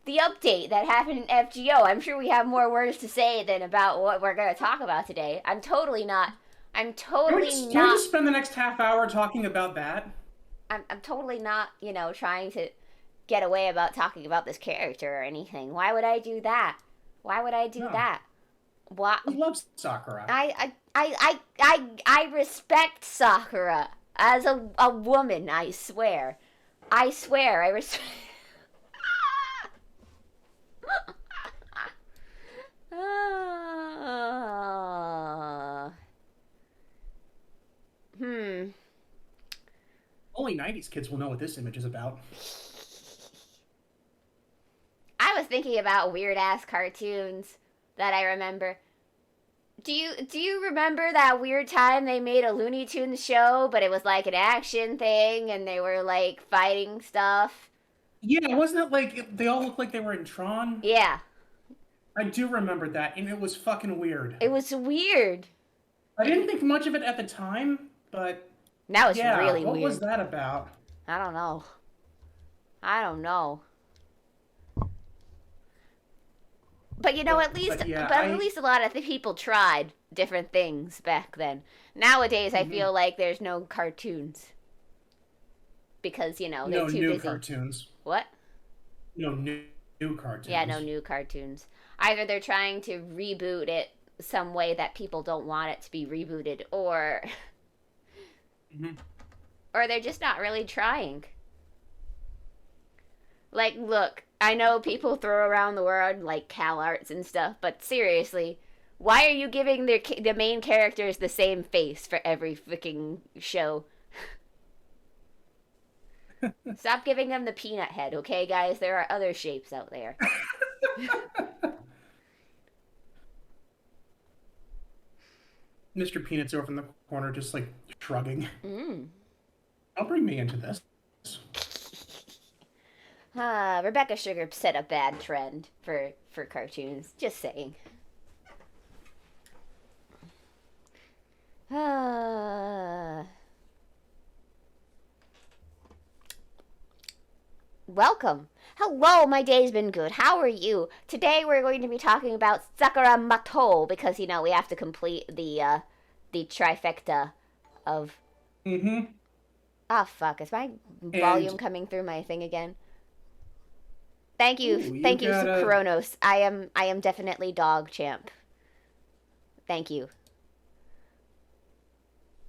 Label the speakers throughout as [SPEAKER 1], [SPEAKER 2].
[SPEAKER 1] the update that happened in FGO. I'm sure we have more words to say than about what we're going to talk about today. I'm totally not. I'm totally
[SPEAKER 2] Can we
[SPEAKER 1] not.
[SPEAKER 2] just spend the next half hour talking about that?
[SPEAKER 1] I'm totally not, trying to get away about talking about this character or anything. Why would I do that? Why would I do
[SPEAKER 2] No,
[SPEAKER 1] that? What?
[SPEAKER 2] I love Sakura.
[SPEAKER 1] I respect Sakura as a woman. I swear. I swear. I respect. Hmm.
[SPEAKER 2] Only 90s kids will know what this image is about.
[SPEAKER 1] I was thinking about weird ass cartoons that I remember. Do you remember that weird time they made a Looney Tunes show, but it was like an action thing and they were like fighting stuff?
[SPEAKER 2] Yeah, wasn't it like they all looked like they were in Tron?
[SPEAKER 1] Yeah,
[SPEAKER 2] I do remember that, and it was fucking weird.
[SPEAKER 1] it was weird.
[SPEAKER 2] I didn't think much of it at the time, but
[SPEAKER 1] Now it's
[SPEAKER 2] yeah,
[SPEAKER 1] really
[SPEAKER 2] what was
[SPEAKER 1] weird.
[SPEAKER 2] that about?
[SPEAKER 1] I don't know. I don't know. But
[SPEAKER 2] But yeah,
[SPEAKER 1] at least a lot of the people tried different things back then. Nowadays, I
[SPEAKER 2] mhm.
[SPEAKER 1] feel like there's no cartoons because they're
[SPEAKER 2] No
[SPEAKER 1] too
[SPEAKER 2] new
[SPEAKER 1] busy.
[SPEAKER 2] cartoons.
[SPEAKER 1] What?
[SPEAKER 2] No new
[SPEAKER 1] Yeah, no
[SPEAKER 2] cartoons.
[SPEAKER 1] new cartoons. Either they're trying to reboot it some way that people don't want it to be rebooted, or
[SPEAKER 2] Mhm.
[SPEAKER 1] or they're just not really trying. Like, look, I know people throw around the word like Cal Arts and stuff, but seriously, why are you giving the main characters the same face for every freaking show? Stop giving them the peanut head, okay, guys? There are other shapes out there.
[SPEAKER 2] Mr. Peanut's over in the corner, just like shrugging.
[SPEAKER 1] Mm.
[SPEAKER 2] Don't bring me into this.
[SPEAKER 1] Rebecca Sugar set a bad trend for cartoons. Just saying. Welcome. Hello, my day's been good. How are you? Today we're going to be talking about Sakura Mato because we have to complete the trifecta of.
[SPEAKER 2] Mm-hmm.
[SPEAKER 1] Ah, fuck! Is my volume
[SPEAKER 2] And
[SPEAKER 1] coming through my thing again?
[SPEAKER 2] ooh, you
[SPEAKER 1] Thank you,
[SPEAKER 2] gotta.
[SPEAKER 1] Kronos. I am definitely dog champ. Thank you.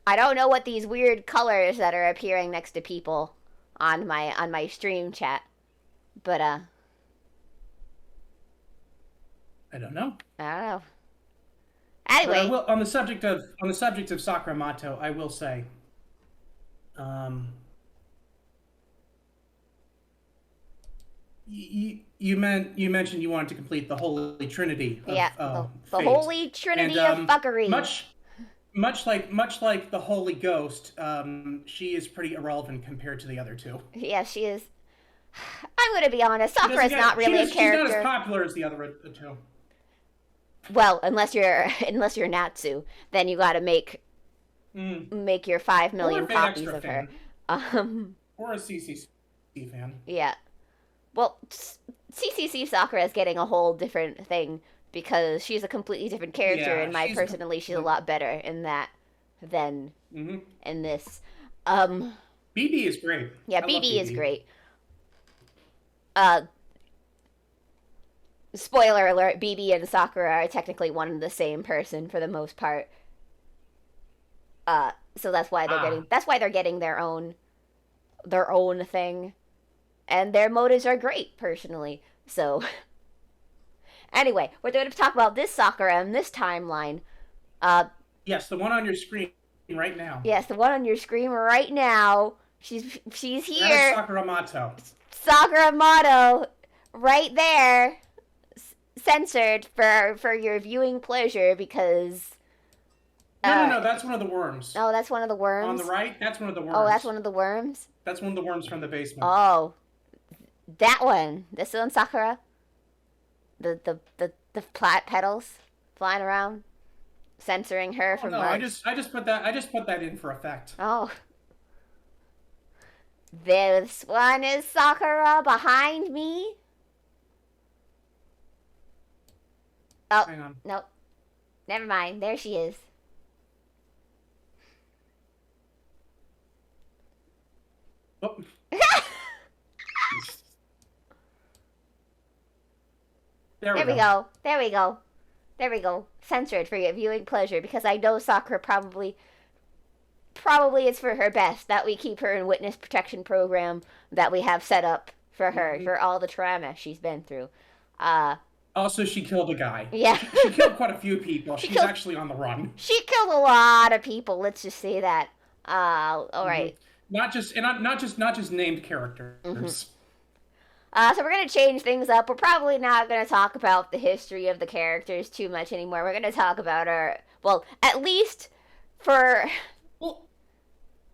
[SPEAKER 1] I don't know what these weird colors that are appearing next to people on my stream chat, but
[SPEAKER 2] I don't know.
[SPEAKER 1] I don't know.
[SPEAKER 2] But I
[SPEAKER 1] Anyway,
[SPEAKER 2] will on the subject of Sakura Mato, I will say, um, you mentioned you wanted to complete the Holy Trinity
[SPEAKER 1] yeah,
[SPEAKER 2] of
[SPEAKER 1] the
[SPEAKER 2] Fate,
[SPEAKER 1] holy
[SPEAKER 2] and
[SPEAKER 1] trinity of fuckery.
[SPEAKER 2] much like the Holy Ghost, she is pretty irrelevant compared to the other two.
[SPEAKER 1] Yeah, she is. I'm gonna be honest. Sakura's not really a
[SPEAKER 2] she's not as
[SPEAKER 1] character.
[SPEAKER 2] popular as the other two.
[SPEAKER 1] Well, unless you're Natsu, then you got to
[SPEAKER 2] Mm.
[SPEAKER 1] make your 5 million
[SPEAKER 2] Or a Fate
[SPEAKER 1] copies
[SPEAKER 2] Extra
[SPEAKER 1] of her.
[SPEAKER 2] fan,
[SPEAKER 1] Um,
[SPEAKER 2] or a CCC fan.
[SPEAKER 1] yeah. Well, CCC Sakura is getting a whole different thing because she's a completely different character,
[SPEAKER 2] Yeah,
[SPEAKER 1] and my personally, she's a lot better in that than
[SPEAKER 2] mm-hmm.
[SPEAKER 1] in this. Um,
[SPEAKER 2] BB is great.
[SPEAKER 1] yeah,
[SPEAKER 2] I love
[SPEAKER 1] BB is
[SPEAKER 2] BB.
[SPEAKER 1] great. Uh, Spoiler alert: BB and Sakura are technically one and the same person for the most part. So
[SPEAKER 2] Ah,
[SPEAKER 1] that's why they're getting their own thing, and their motives are great personally. So anyway, we're going to talk about this Sakura and this timeline. Uh,
[SPEAKER 2] yes, the one on your screen right now.
[SPEAKER 1] yes, the one on your screen right now. She's
[SPEAKER 2] That is
[SPEAKER 1] here.
[SPEAKER 2] Sakura Mato.
[SPEAKER 1] Sakura Motto, right there, censored for your viewing pleasure because. Uh,
[SPEAKER 2] No, that's one of the worms.
[SPEAKER 1] oh, that's one of the
[SPEAKER 2] On the
[SPEAKER 1] worms.
[SPEAKER 2] right, that's one of the
[SPEAKER 1] Oh, that's
[SPEAKER 2] worms.
[SPEAKER 1] one of the worms.
[SPEAKER 2] That's one of the worms from the basement.
[SPEAKER 1] Oh, that one. This one, Sakura. The plat petals flying around, censoring her
[SPEAKER 2] Oh
[SPEAKER 1] from
[SPEAKER 2] no,
[SPEAKER 1] art.
[SPEAKER 2] I just put that in for effect.
[SPEAKER 1] Oh, this one is Sakura behind me. Oh,
[SPEAKER 2] Hang on.
[SPEAKER 1] nope. Never mind. There she is.
[SPEAKER 2] Oh. There we
[SPEAKER 1] There we
[SPEAKER 2] go.
[SPEAKER 1] go. There we go. There we go. Censored for your viewing pleasure because I know Sakura probably it's for her best that we keep her in witness protection program that we have set up for her
[SPEAKER 2] Mm-hmm.
[SPEAKER 1] for all the trauma she's been through. Uh
[SPEAKER 2] Also, she killed a guy.
[SPEAKER 1] yeah.
[SPEAKER 2] She killed quite a few people.
[SPEAKER 1] she
[SPEAKER 2] She's
[SPEAKER 1] killed
[SPEAKER 2] actually on the run.
[SPEAKER 1] she killed a lot of people, let's just say that. All
[SPEAKER 2] Hmm.
[SPEAKER 1] right.
[SPEAKER 2] Not just named
[SPEAKER 1] Mhm.
[SPEAKER 2] characters.
[SPEAKER 1] So we're gonna change things up. We're probably not gonna talk about the history of the characters too much anymore. We're gonna talk about well, at least for
[SPEAKER 2] Well,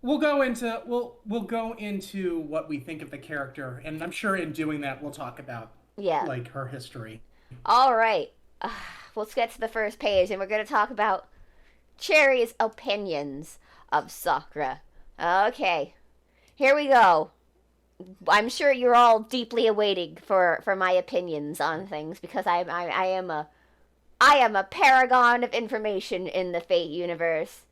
[SPEAKER 2] we'll go into what we think of the character, and I'm sure in doing that we'll talk about
[SPEAKER 1] yeah.
[SPEAKER 2] like her history.
[SPEAKER 1] All right. Uh, let's get to the first page, and we're gonna talk about Cherry's opinions of Sakura. Okay, here we go. I'm sure you're all deeply awaiting for my opinions on things because I am a paragon of information in the Fate universe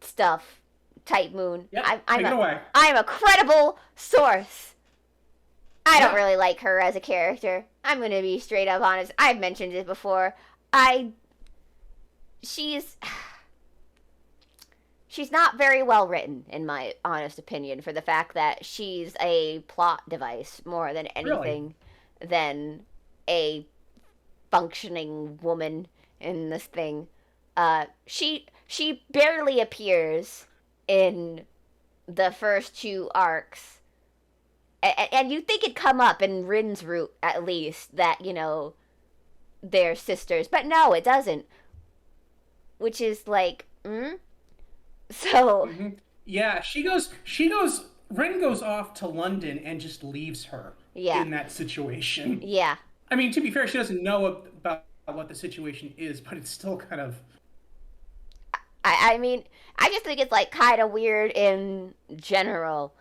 [SPEAKER 1] stuff. Type Moon.
[SPEAKER 2] Yep, take it away.
[SPEAKER 1] I'm a credible source. I don't
[SPEAKER 2] Yeah.
[SPEAKER 1] really like her as a character. I'm gonna be straight up honest. I've mentioned it before. I she's she's not very well written in my honest opinion for the fact that she's a plot device more than
[SPEAKER 2] Really?
[SPEAKER 1] anything than a functioning woman in this thing. She barely appears in the first two arcs, and you think it'd come up in Rin's route at least that they're sisters, but no, it doesn't. Which is like, so
[SPEAKER 2] Hmm. Yeah, she goes. She goes. Ren goes off to London and just leaves her
[SPEAKER 1] yeah,
[SPEAKER 2] in that situation.
[SPEAKER 1] yeah.
[SPEAKER 2] I mean, to be fair, she doesn't know about what the situation is, but it's still kind of.
[SPEAKER 1] I mean, I just think it's like kind of weird in general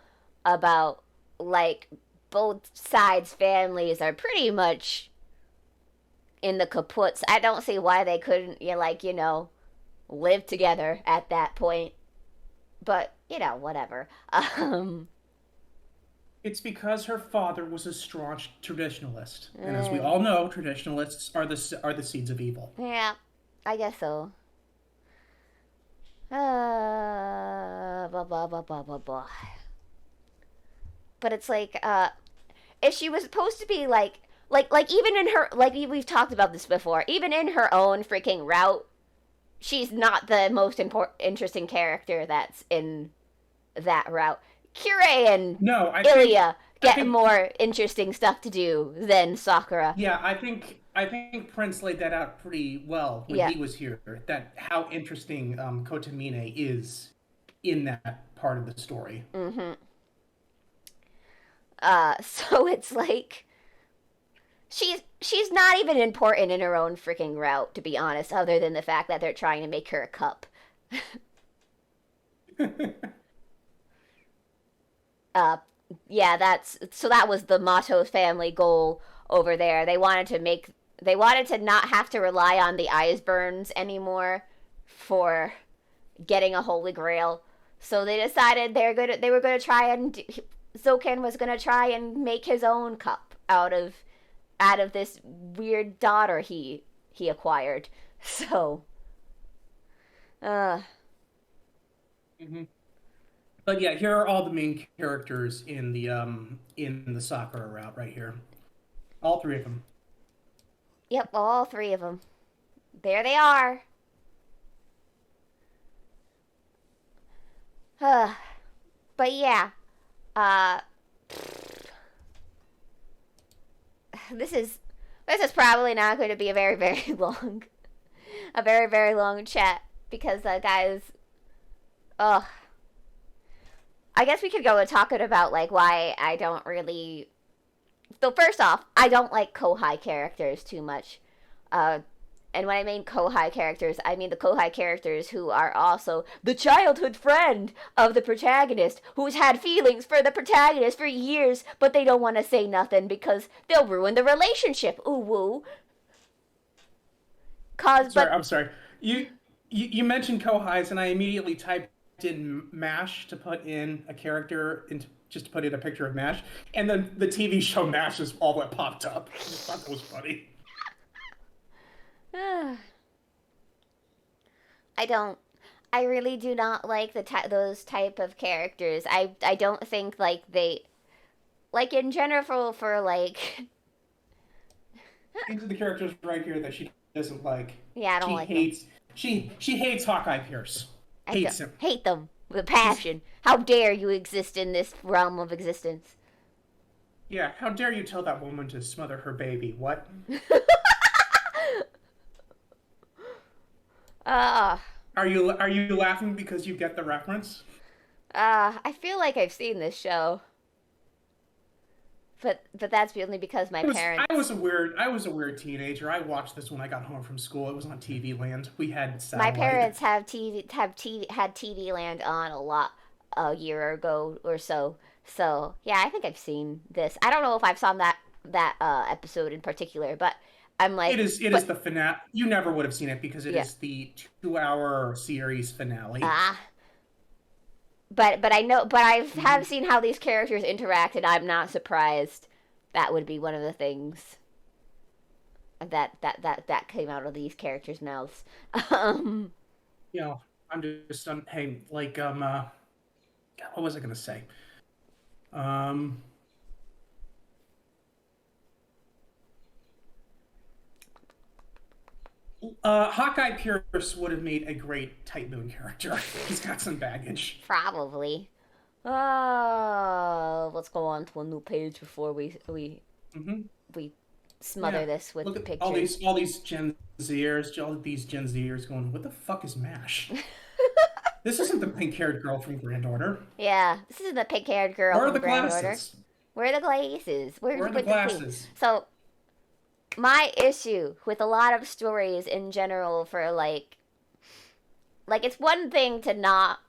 [SPEAKER 1] about like both sides' families are pretty much in the kaputs. I don't see why they couldn't, live together at that point. But whatever.
[SPEAKER 2] It's because her father was a staunch traditionalist, and as we
[SPEAKER 1] Uh,
[SPEAKER 2] all know, traditionalists are the seeds of evil.
[SPEAKER 1] yeah, I guess so. Blah blah blah blah blah blah. But it's like, if she was supposed to be like even in her like we've talked about this before, even in her own freaking route, she's not the most interesting character that's in that route. Kire and
[SPEAKER 2] No,
[SPEAKER 1] Ilya
[SPEAKER 2] I
[SPEAKER 1] get
[SPEAKER 2] think
[SPEAKER 1] more interesting stuff to do than Sakura.
[SPEAKER 2] yeah, I think Prince laid that out pretty well when
[SPEAKER 1] Yeah.
[SPEAKER 2] he was here. That how interesting Kotamine is in that part of the story.
[SPEAKER 1] Mm-hmm. So it's like she's not even important in her own freaking route, to be honest, other than the fact that they're trying to make her a cup. Uh, yeah, that was the Matos family goal over there. They wanted to not have to rely on the eyes burns anymore for getting a holy grail. So they decided they were gonna try and Zoken was gonna try and make his own cup out of this weird daughter he acquired. So, uh,
[SPEAKER 2] Hmm. But yeah, here are all the main characters in the Sakura route right here. All three of them.
[SPEAKER 1] yep, all three of them. There they are. But yeah, uh, this is this is probably not going to be a very very long chat because guys, ugh. I guess we could go and talk about like why I don't really. So first off, I don't like Kohai characters too much. Uh, and when I mean Kohai characters, I mean the Kohai characters who are also the childhood friend of the protagonist, who's had feelings for the protagonist for years, but they don't want to say nothing because they'll ruin the relationship. Ooh woo. cause,
[SPEAKER 2] Sorry,
[SPEAKER 1] but
[SPEAKER 2] I'm sorry. You you mentioned Kohais, and I immediately typed in Mash to put in a character into just to put in a picture of Mash, and then the TV show Mash is all that popped up. I just thought that was funny.
[SPEAKER 1] I don't. I really do not like those type of characters. I don't think like they like in general for like
[SPEAKER 2] These are the characters right here that she doesn't like.
[SPEAKER 1] yeah, I don't
[SPEAKER 2] She
[SPEAKER 1] like them.
[SPEAKER 2] hates. She hates Hawkeye Pierce.
[SPEAKER 1] I don't
[SPEAKER 2] Hates him.
[SPEAKER 1] hate them with a
[SPEAKER 2] She's
[SPEAKER 1] passion. How dare you exist in this realm of existence?
[SPEAKER 2] Yeah. How dare you tell that woman to smother her baby? What?
[SPEAKER 1] uh
[SPEAKER 2] Are you laughing because you get the reference?
[SPEAKER 1] I feel like I've seen this show. But that's only because my
[SPEAKER 2] I was
[SPEAKER 1] parents
[SPEAKER 2] I was a weird I was a weird teenager. I watched this when I got home from school. It was on TV Land. We had
[SPEAKER 1] my
[SPEAKER 2] satellite.
[SPEAKER 1] parents have TV had TV Land on a year ago or so. So yeah, I think I've seen this. I don't know if I've saw that episode in particular, but I'm
[SPEAKER 2] It
[SPEAKER 1] like,
[SPEAKER 2] is it is
[SPEAKER 1] but
[SPEAKER 2] the finale. You never would have seen it because it
[SPEAKER 1] yeah,
[SPEAKER 2] is the 2 hour series finale.
[SPEAKER 1] ah, but I know, but I have
[SPEAKER 2] Mhm.
[SPEAKER 1] seen how these characters interact, and I'm not surprised. That would be one of the things that came out of these characters' mouths. um,
[SPEAKER 2] You know, I'm just hey, like what was I gonna say? Um Hawkeye Pierce would have made a great Type Moon character. He's got some baggage.
[SPEAKER 1] Probably. Let's go on to a new page before
[SPEAKER 2] Hmm.
[SPEAKER 1] we smother
[SPEAKER 2] Yeah.
[SPEAKER 1] this with
[SPEAKER 2] Look at
[SPEAKER 1] pictures.
[SPEAKER 2] all these Gen Zers, all these Gen Zers going, what the fuck is MASH? This isn't the pink-haired girl from Grand Order.
[SPEAKER 1] Yeah, this is the pink-haired girl
[SPEAKER 2] Where are
[SPEAKER 1] from
[SPEAKER 2] the
[SPEAKER 1] Grand Order.
[SPEAKER 2] glasses?
[SPEAKER 1] Where are the glasses? Where'd
[SPEAKER 2] Where
[SPEAKER 1] you
[SPEAKER 2] are the
[SPEAKER 1] put the tea?
[SPEAKER 2] glasses?
[SPEAKER 1] So my issue with a lot of stories in general for like it's one thing to not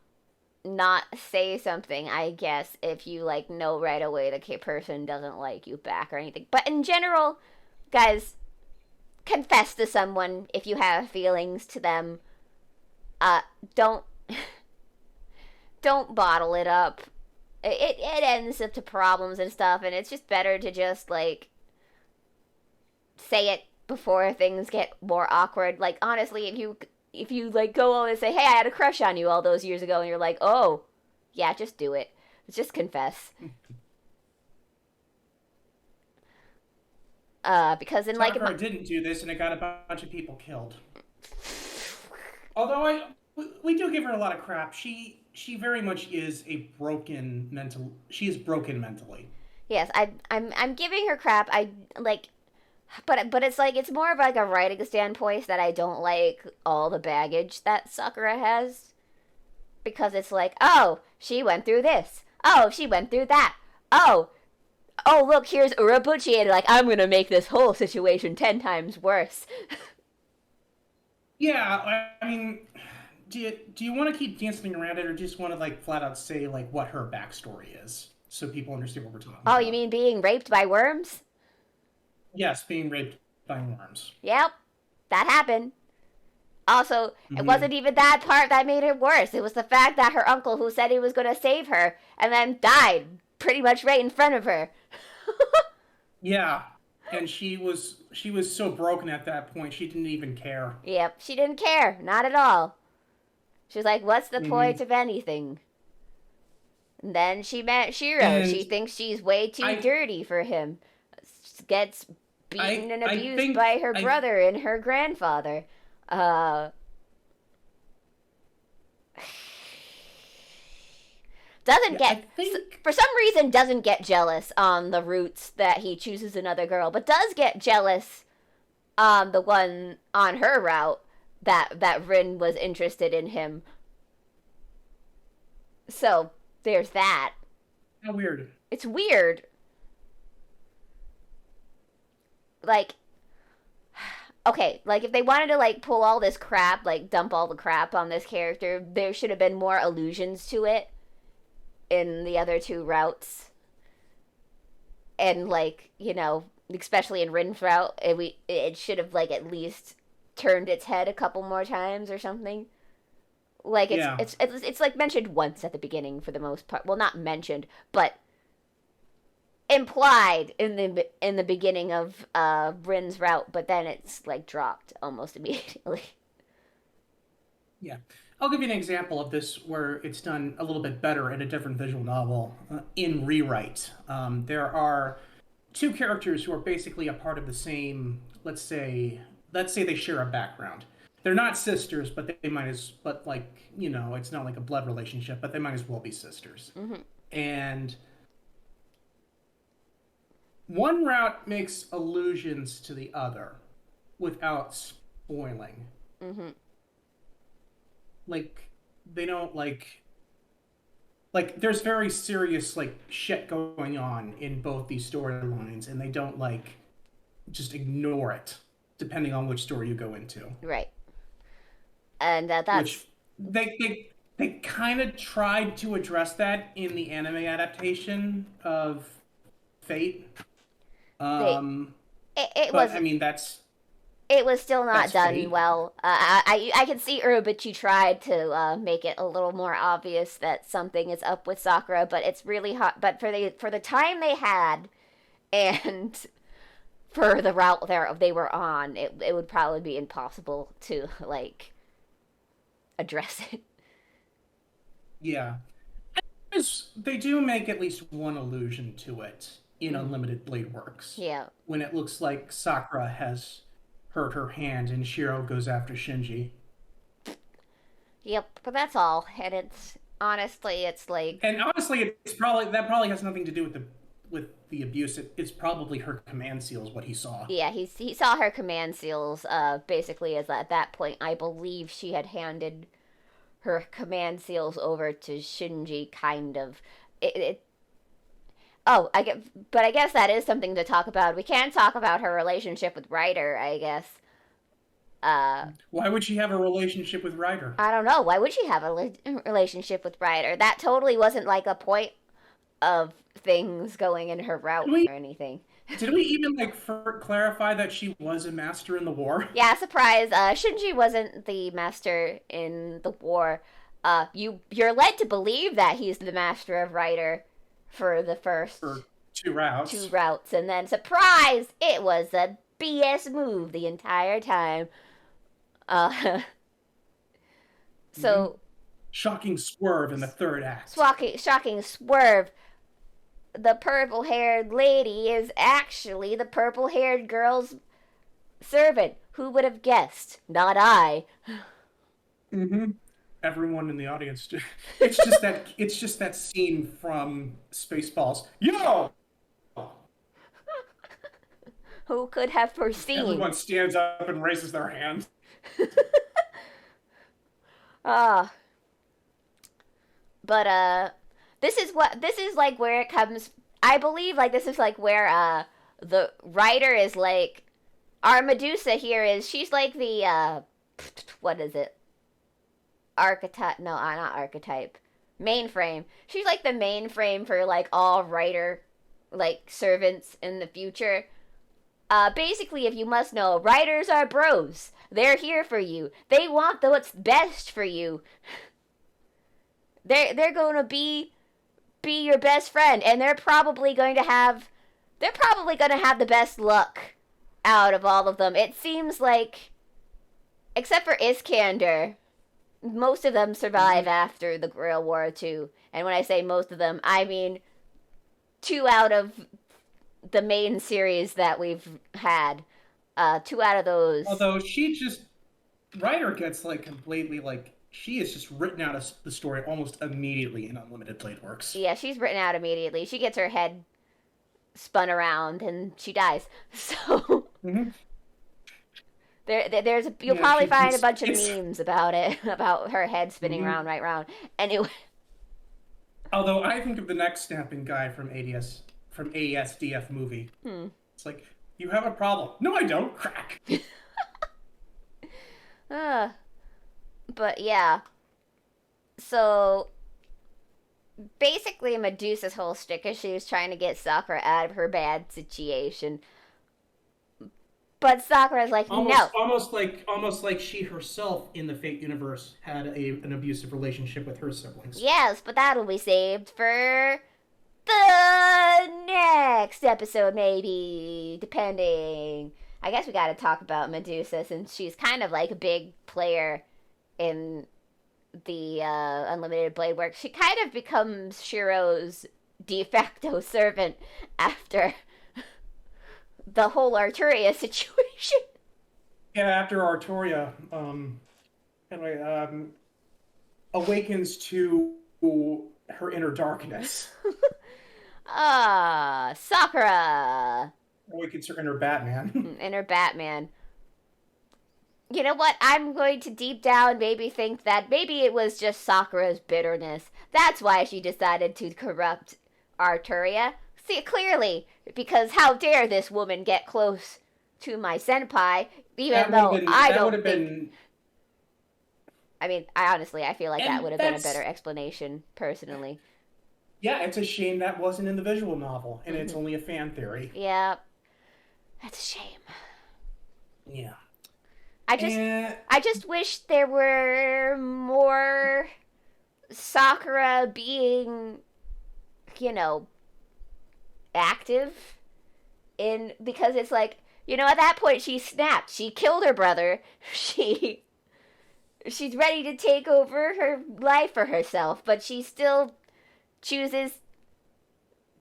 [SPEAKER 1] say something, I guess, if you like know right away the person doesn't like you back or anything. But in general, guys, confess to someone if you have feelings to them. Uh, don't don't bottle it up. It ends up to problems and stuff, and it's just better to just like say it before things get more awkward. Like honestly, if you like go on and say, "Hey, I had a crush on you all those years ago," and you're like, "Oh, yeah, just do it. Just confess." Because in like
[SPEAKER 2] Sakura didn't do this, and it got a bunch of people killed. Although we do give her a lot of crap. She very much is a broken mental. She is broken mentally.
[SPEAKER 1] yes, I'm giving her crap. I like, but it's like it's more of like a writing standpoint that I don't like all the baggage that Sakura has because it's like, oh, she went through this. Oh, she went through that. Oh, oh, look, here's Urabuchi, and like I'm gonna make this whole situation 10 times worse.
[SPEAKER 2] Yeah, I mean, do you want to keep dancing around it, or just want to like flat out say like what her backstory is, so people understand what we're talking
[SPEAKER 1] Oh, you
[SPEAKER 2] about?
[SPEAKER 1] mean being raped by worms?
[SPEAKER 2] Yes, being raped by worms.
[SPEAKER 1] Yep, that happened. Also, it
[SPEAKER 2] Hmm.
[SPEAKER 1] wasn't even that part that made it worse. It was the fact that her uncle, who said he was going to save her, and then died pretty much right in front of her.
[SPEAKER 2] Yeah, and she was so broken at that point she didn't even care.
[SPEAKER 1] Yep, she didn't care. Not at all. She was like, what's the point
[SPEAKER 2] Hmm.
[SPEAKER 1] of anything? And then she met Shiro.
[SPEAKER 2] And
[SPEAKER 1] She thinks she's way too
[SPEAKER 2] I
[SPEAKER 1] dirty for him. Gets beaten and
[SPEAKER 2] I
[SPEAKER 1] abused
[SPEAKER 2] think
[SPEAKER 1] by her
[SPEAKER 2] I
[SPEAKER 1] brother and her grandfather. Uh, doesn't
[SPEAKER 2] yeah I
[SPEAKER 1] get
[SPEAKER 2] think
[SPEAKER 1] for some reason doesn't get jealous on the roots that he chooses another girl, but does get jealous on the one on her route that Rin was interested in him. So there's that.
[SPEAKER 2] how weird.
[SPEAKER 1] It's weird. Like okay, like if they wanted to like pull all this crap, like dump all the crap on this character, there should have been more allusions to it in the other two routes. And like, especially in Rin's route, it should have like at least turned its head a couple more times or something. Like
[SPEAKER 2] Yeah.
[SPEAKER 1] it's like mentioned once at the beginning for the most part. Well, not mentioned, but implied in the beginning of Rin's route, but then it's like dropped almost immediately.
[SPEAKER 2] Yeah. I'll give you an example of this where it's done a little bit better in a different visual novel in Rewrite. There are two characters who are basically a part of the same, let's say they share a background. They're not sisters, but they might as but like, it's not like a blood relationship, but they might as well be sisters.
[SPEAKER 1] Mm-hmm.
[SPEAKER 2] And one route makes allusions to the other without spoiling.
[SPEAKER 1] Mm-hmm.
[SPEAKER 2] Like they don't like there's very serious like shit going on in both these storylines, and they don't like just ignore it depending on which story you go into.
[SPEAKER 1] Right. And
[SPEAKER 2] Which
[SPEAKER 1] that's
[SPEAKER 2] they kind of tried to address that in the anime adaptation of Fate.
[SPEAKER 1] they
[SPEAKER 2] Um,
[SPEAKER 1] it
[SPEAKER 2] but
[SPEAKER 1] was
[SPEAKER 2] I mean
[SPEAKER 1] it was still not
[SPEAKER 2] that's
[SPEAKER 1] done
[SPEAKER 2] Fate.
[SPEAKER 1] well. I can see Urobuchi tried to make it a little more obvious that something is up with Sakura, but it's really hot. But for the time they had, and for the route they were on, it would probably be impossible to like address it.
[SPEAKER 2] Yeah. They do make at least one allusion to it in
[SPEAKER 1] Mm-hmm.
[SPEAKER 2] Unlimited Blade Works
[SPEAKER 1] Yeah.
[SPEAKER 2] when it looks like Sakura has hurt her hand and Shiro goes after Shinji.
[SPEAKER 1] Yep. But that's all, and it's honestly, it's like
[SPEAKER 2] And honestly, it's probably has nothing to do with the abuse. It's probably her command seal is what he saw.
[SPEAKER 1] yeah, he saw her command seals. Basically, as at that point, I believe she had handed her command seals over to Shinji. Kind of. It oh, I get, but I guess that is something to talk about. We can talk about her relationship with Ryder. I guess. Uh,
[SPEAKER 2] Why would she have a relationship with Ryder?
[SPEAKER 1] I don't know. Why would she have a relationship with Ryder? That totally wasn't like a point of things going in her
[SPEAKER 2] Did
[SPEAKER 1] route
[SPEAKER 2] we
[SPEAKER 1] or anything.
[SPEAKER 2] did we even like clarify that she was a master in the war
[SPEAKER 1] Yeah, surprise. Shinji wasn't the master in the war. You're led to believe that he's the master of Ryder for the first
[SPEAKER 2] for two
[SPEAKER 1] two
[SPEAKER 2] routes?
[SPEAKER 1] routes, and then surprise, it was a BS move the entire time. Uh,
[SPEAKER 2] Hmm.
[SPEAKER 1] so
[SPEAKER 2] Shocking swerve in the third act.
[SPEAKER 1] shocking swerve. The purple-haired lady is actually the purple-haired girl's servant. Who would have guessed? Not I.
[SPEAKER 2] Mm-hmm. Everyone in the audience. It's just that scene from Spaceballs. Yo!
[SPEAKER 1] Who could have foreseen?
[SPEAKER 2] Everyone stands up and raises their hand.
[SPEAKER 1] Ah, but this is like where it comes. I believe like this is like where the writer is like our Medusa here is she's like the what is it, archetype? No, not archetype. Mainframe. She's like the mainframe for like all writer like servants in the future. Basically, if you must know, writers are bros. They're here for you. They want what's best for you. They're going to be your best friend, and they're probably going to have the best luck out of all of them. It seems like, except for Iskander, most of them survive
[SPEAKER 2] Mm-hmm.
[SPEAKER 1] after the World War II. And when I say most of them, I mean two out of the main series that we've had. Two out of those.
[SPEAKER 2] Although Ryder gets like completely like she is just written out of the story almost immediately in Unlimited Blade Works.
[SPEAKER 1] Yeah, she's written out immediately. She gets her head spun around and she dies. So
[SPEAKER 2] Mm-hmm.
[SPEAKER 1] there's you'll
[SPEAKER 2] Yeah,
[SPEAKER 1] probably find a bunch of
[SPEAKER 2] it's
[SPEAKER 1] memes about it about her head spinning
[SPEAKER 2] mm-hmm.
[SPEAKER 1] round right round. Anyway,
[SPEAKER 2] Although I think of the next snapping guy from AESDF movie.
[SPEAKER 1] hmm.
[SPEAKER 2] It's like you have a problem. No, I don't. Crack.
[SPEAKER 1] uh, but yeah. So basically, Medusa's whole shtick is she was trying to get Sakura out of her bad situation. But Sakura's like, no.
[SPEAKER 2] Almost like she herself in the Fate universe had an abusive relationship with her siblings.
[SPEAKER 1] Yes, but that'll be saved for the next episode, maybe, depending. I guess we gotta talk about Medusa since she's kind of like a big player in the Unlimited Blade Works. She kind of becomes Shiro's de facto servant after the whole Arturia situation.
[SPEAKER 2] Yeah, after Artoria, anyway, awakens to her inner darkness.
[SPEAKER 1] Sakura.
[SPEAKER 2] Awakens her inner Batman.
[SPEAKER 1] Inner Batman. You know what? I'm going to deep down maybe think that maybe it was just Sakura's bitterness. That's why she decided to corrupt Arturia. See, clearly, because how dare this woman get close to my senpai, even though I don't think... I mean, I feel like that would have been a better explanation, personally.
[SPEAKER 2] Yeah, it's a shame that wasn't in the visual novel, and it's only a fan theory.
[SPEAKER 1] Yeah, that's a shame.
[SPEAKER 2] Yeah.
[SPEAKER 1] I just wish there were more Sakura being, active because it's like, at that point she snapped. She killed her brother. She's ready to take over her life for herself, but she still chooses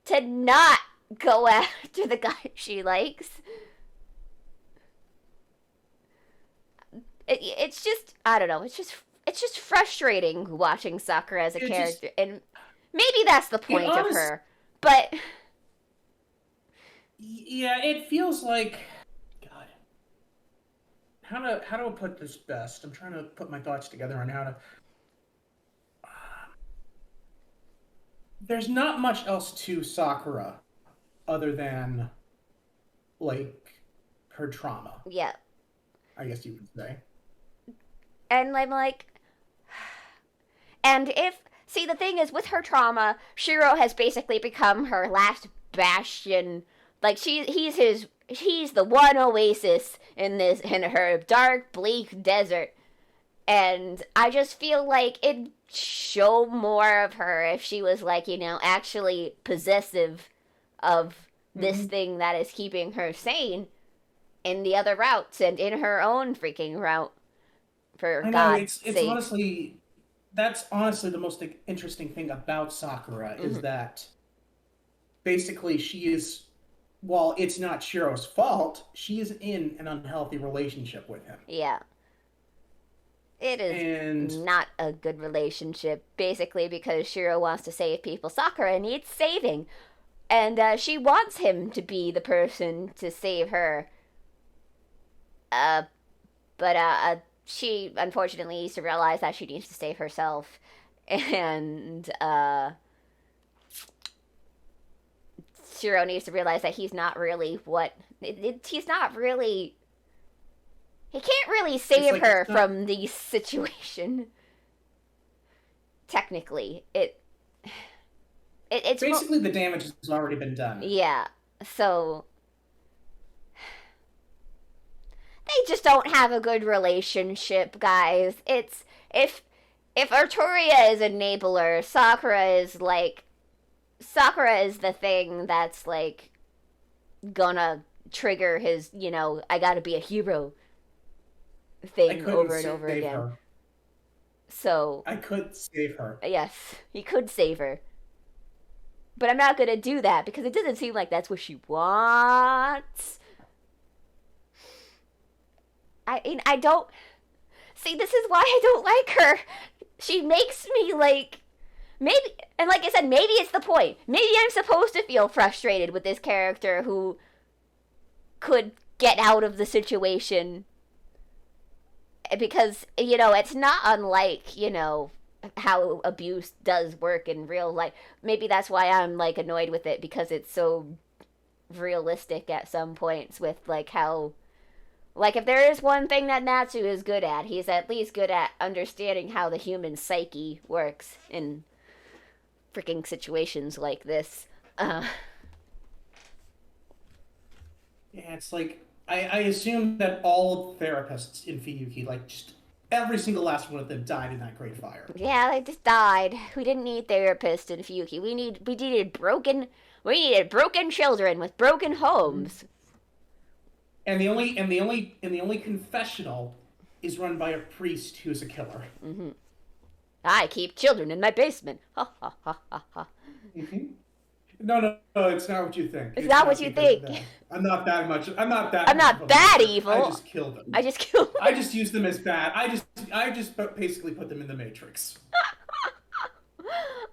[SPEAKER 1] to not go after the guy she likes. It's just, I don't know, it's just frustrating watching Sakura as a character, and maybe that's the point of her, but...
[SPEAKER 2] Yeah, it feels like... God. How do I put this best? I'm trying to put my thoughts together on how to... There's not much else to Sakura other than, like, her trauma.
[SPEAKER 1] Yeah.
[SPEAKER 2] I guess you could say.
[SPEAKER 1] And I'm like... And if... See, the thing is, with her trauma, Shiro has basically become her last bastion. Like, he's the one oasis in her dark, bleak desert. And I just feel like it'd show more of her if she was, like, actually possessive of this thing that is keeping her sane in the other routes and in her own freaking route. For God's sake.
[SPEAKER 2] It's honestly... That's honestly the most interesting thing about Sakura, is that basically she is... While it's not Shiro's fault, she is in an unhealthy relationship with him.
[SPEAKER 1] Yeah. It is not a good relationship, basically because Shiro wants to save people. Sakura needs saving. And she wants him to be the person to save her. But she unfortunately needs to realize that she needs to save herself. And Shiro needs to realize that he's not really he's not really... He can't really save her from the situation. Technically. It's
[SPEAKER 2] basically the damage has already been done.
[SPEAKER 1] Yeah. So they just don't have a good relationship, guys. It's if Arturia is enabler, Sakura is the thing that's like gonna trigger his, I gotta be a hero thing over and over again.
[SPEAKER 2] Her.
[SPEAKER 1] So
[SPEAKER 2] I could save her.
[SPEAKER 1] Yes, he could save her. But I'm not gonna do that because it doesn't seem like that's what she wants. I don't... See, this is why I don't like her. She makes me like... Maybe... And like I said, maybe it's the point. Maybe I'm supposed to feel frustrated with this character who could get out of the situation. Because, it's not unlike, how abuse does work in real life. Maybe that's why I'm, like, annoyed with it, because it's so realistic at some points with, like, how... Like, if there is one thing that Natsu is good at, he's at least good at understanding how the human psyche works in freaking situations like this.
[SPEAKER 2] Yeah, it's like I assume that all therapists in Fiyuki, like just every single last one of them, died in that Great Fire.
[SPEAKER 1] Yeah, they just died. We didn't need therapists in Fuyuki. We needed broken children with broken
[SPEAKER 2] Mm-hmm.
[SPEAKER 1] homes.
[SPEAKER 2] And the only confessional is run by a priest who's a killer.
[SPEAKER 1] Mm-hmm. I keep children in my basement. Ha ha ha ha ha.
[SPEAKER 2] Mm-hmm. No, no, no, it's not what you think.
[SPEAKER 1] It's
[SPEAKER 2] It's
[SPEAKER 1] not what
[SPEAKER 2] not
[SPEAKER 1] you
[SPEAKER 2] because of
[SPEAKER 1] think.
[SPEAKER 2] that. I'm not that much. I'm not that
[SPEAKER 1] I'm
[SPEAKER 2] much of
[SPEAKER 1] not
[SPEAKER 2] a
[SPEAKER 1] that
[SPEAKER 2] murderer. I
[SPEAKER 1] evil.
[SPEAKER 2] just kill them.
[SPEAKER 1] I just killed.
[SPEAKER 2] I just use them as bad. I just basically put them in the Matrix.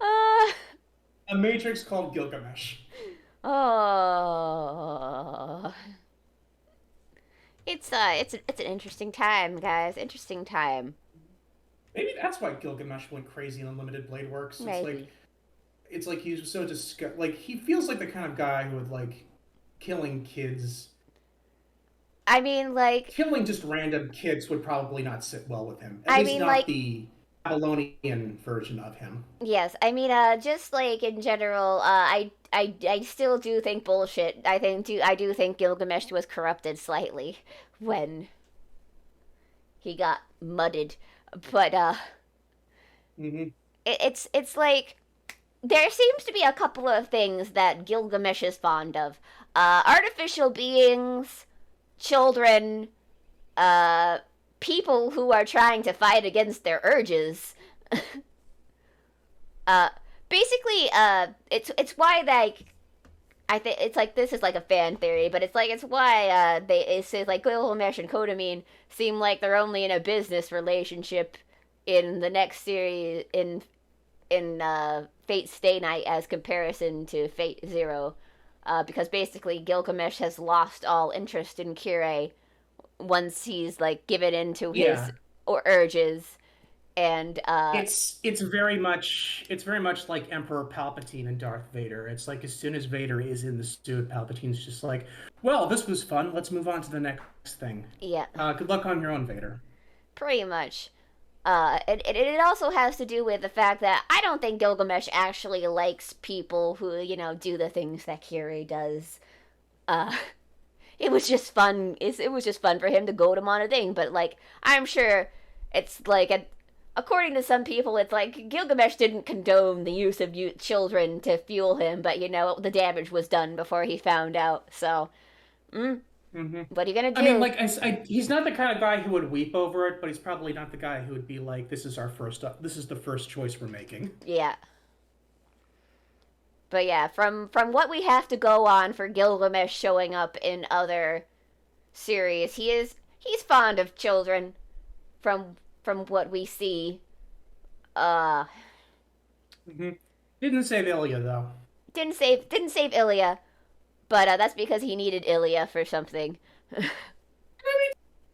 [SPEAKER 1] uh,
[SPEAKER 2] A Matrix called Gilgamesh.
[SPEAKER 1] oh, it's an interesting time, guys. Interesting time.
[SPEAKER 2] Maybe that's why Gilgamesh went crazy in Unlimited Blade Works.
[SPEAKER 1] Maybe.
[SPEAKER 2] It's like he's so disgust. Like he feels like the kind of guy who would like killing kids.
[SPEAKER 1] I mean, like,
[SPEAKER 2] Killing just random kids would probably not sit well with him. At
[SPEAKER 1] I
[SPEAKER 2] least
[SPEAKER 1] mean,
[SPEAKER 2] not
[SPEAKER 1] like,
[SPEAKER 2] the Babylonian version of him.
[SPEAKER 1] yes. I mean, just like in general, I still do think bullshit. I do think Gilgamesh was corrupted slightly when he got mudded, but
[SPEAKER 2] Mm-hmm.
[SPEAKER 1] it's like there seems to be a couple of things that Gilgamesh is fond of. Artificial beings, children, uh, people who are trying to fight against their urges. uh, Basically, it's why like I think it's like this is like a fan theory, but it's why it's like Gilgamesh and Kodamine seem like they're only in a business relationship in the next series in Fate Stay Night as comparison to Fate Zero, because basically Gilgamesh has lost all interest in Kirei once he's like given into his
[SPEAKER 2] Yeah,
[SPEAKER 1] urges, and
[SPEAKER 2] it's very much like Emperor Palpatine and Darth Vader. It's like as soon as Vader is in the suit, Palpatine's just like, "Well, this was fun. Let's move on to the next thing.
[SPEAKER 1] yeah,
[SPEAKER 2] Good luck on your own, Vader."
[SPEAKER 1] pretty much. It also has to do with the fact that I don't think Gilgamesh actually likes people who, do the things that Kirei does. Uh, it was just fun. It was just fun for him to goad him on a thing. But, like, I'm sure it's like, according to some people, it's like Gilgamesh didn't condone the use of children to fuel him, but, the damage was done before he found out. So,
[SPEAKER 2] Hmm.
[SPEAKER 1] what are you going to
[SPEAKER 2] I mean,
[SPEAKER 1] do?
[SPEAKER 2] like, he's not the kind of guy who would weep over it, but he's probably not the guy who would be like, this is the first choice we're making."
[SPEAKER 1] Yeah. But yeah, from what we have to go on for Gilgamesh showing up in other series, he's fond of children from what we see. Uh
[SPEAKER 2] Hmm. Didn't save Ilya though.
[SPEAKER 1] didn't save Ilya, but that's because he needed Ilya for something.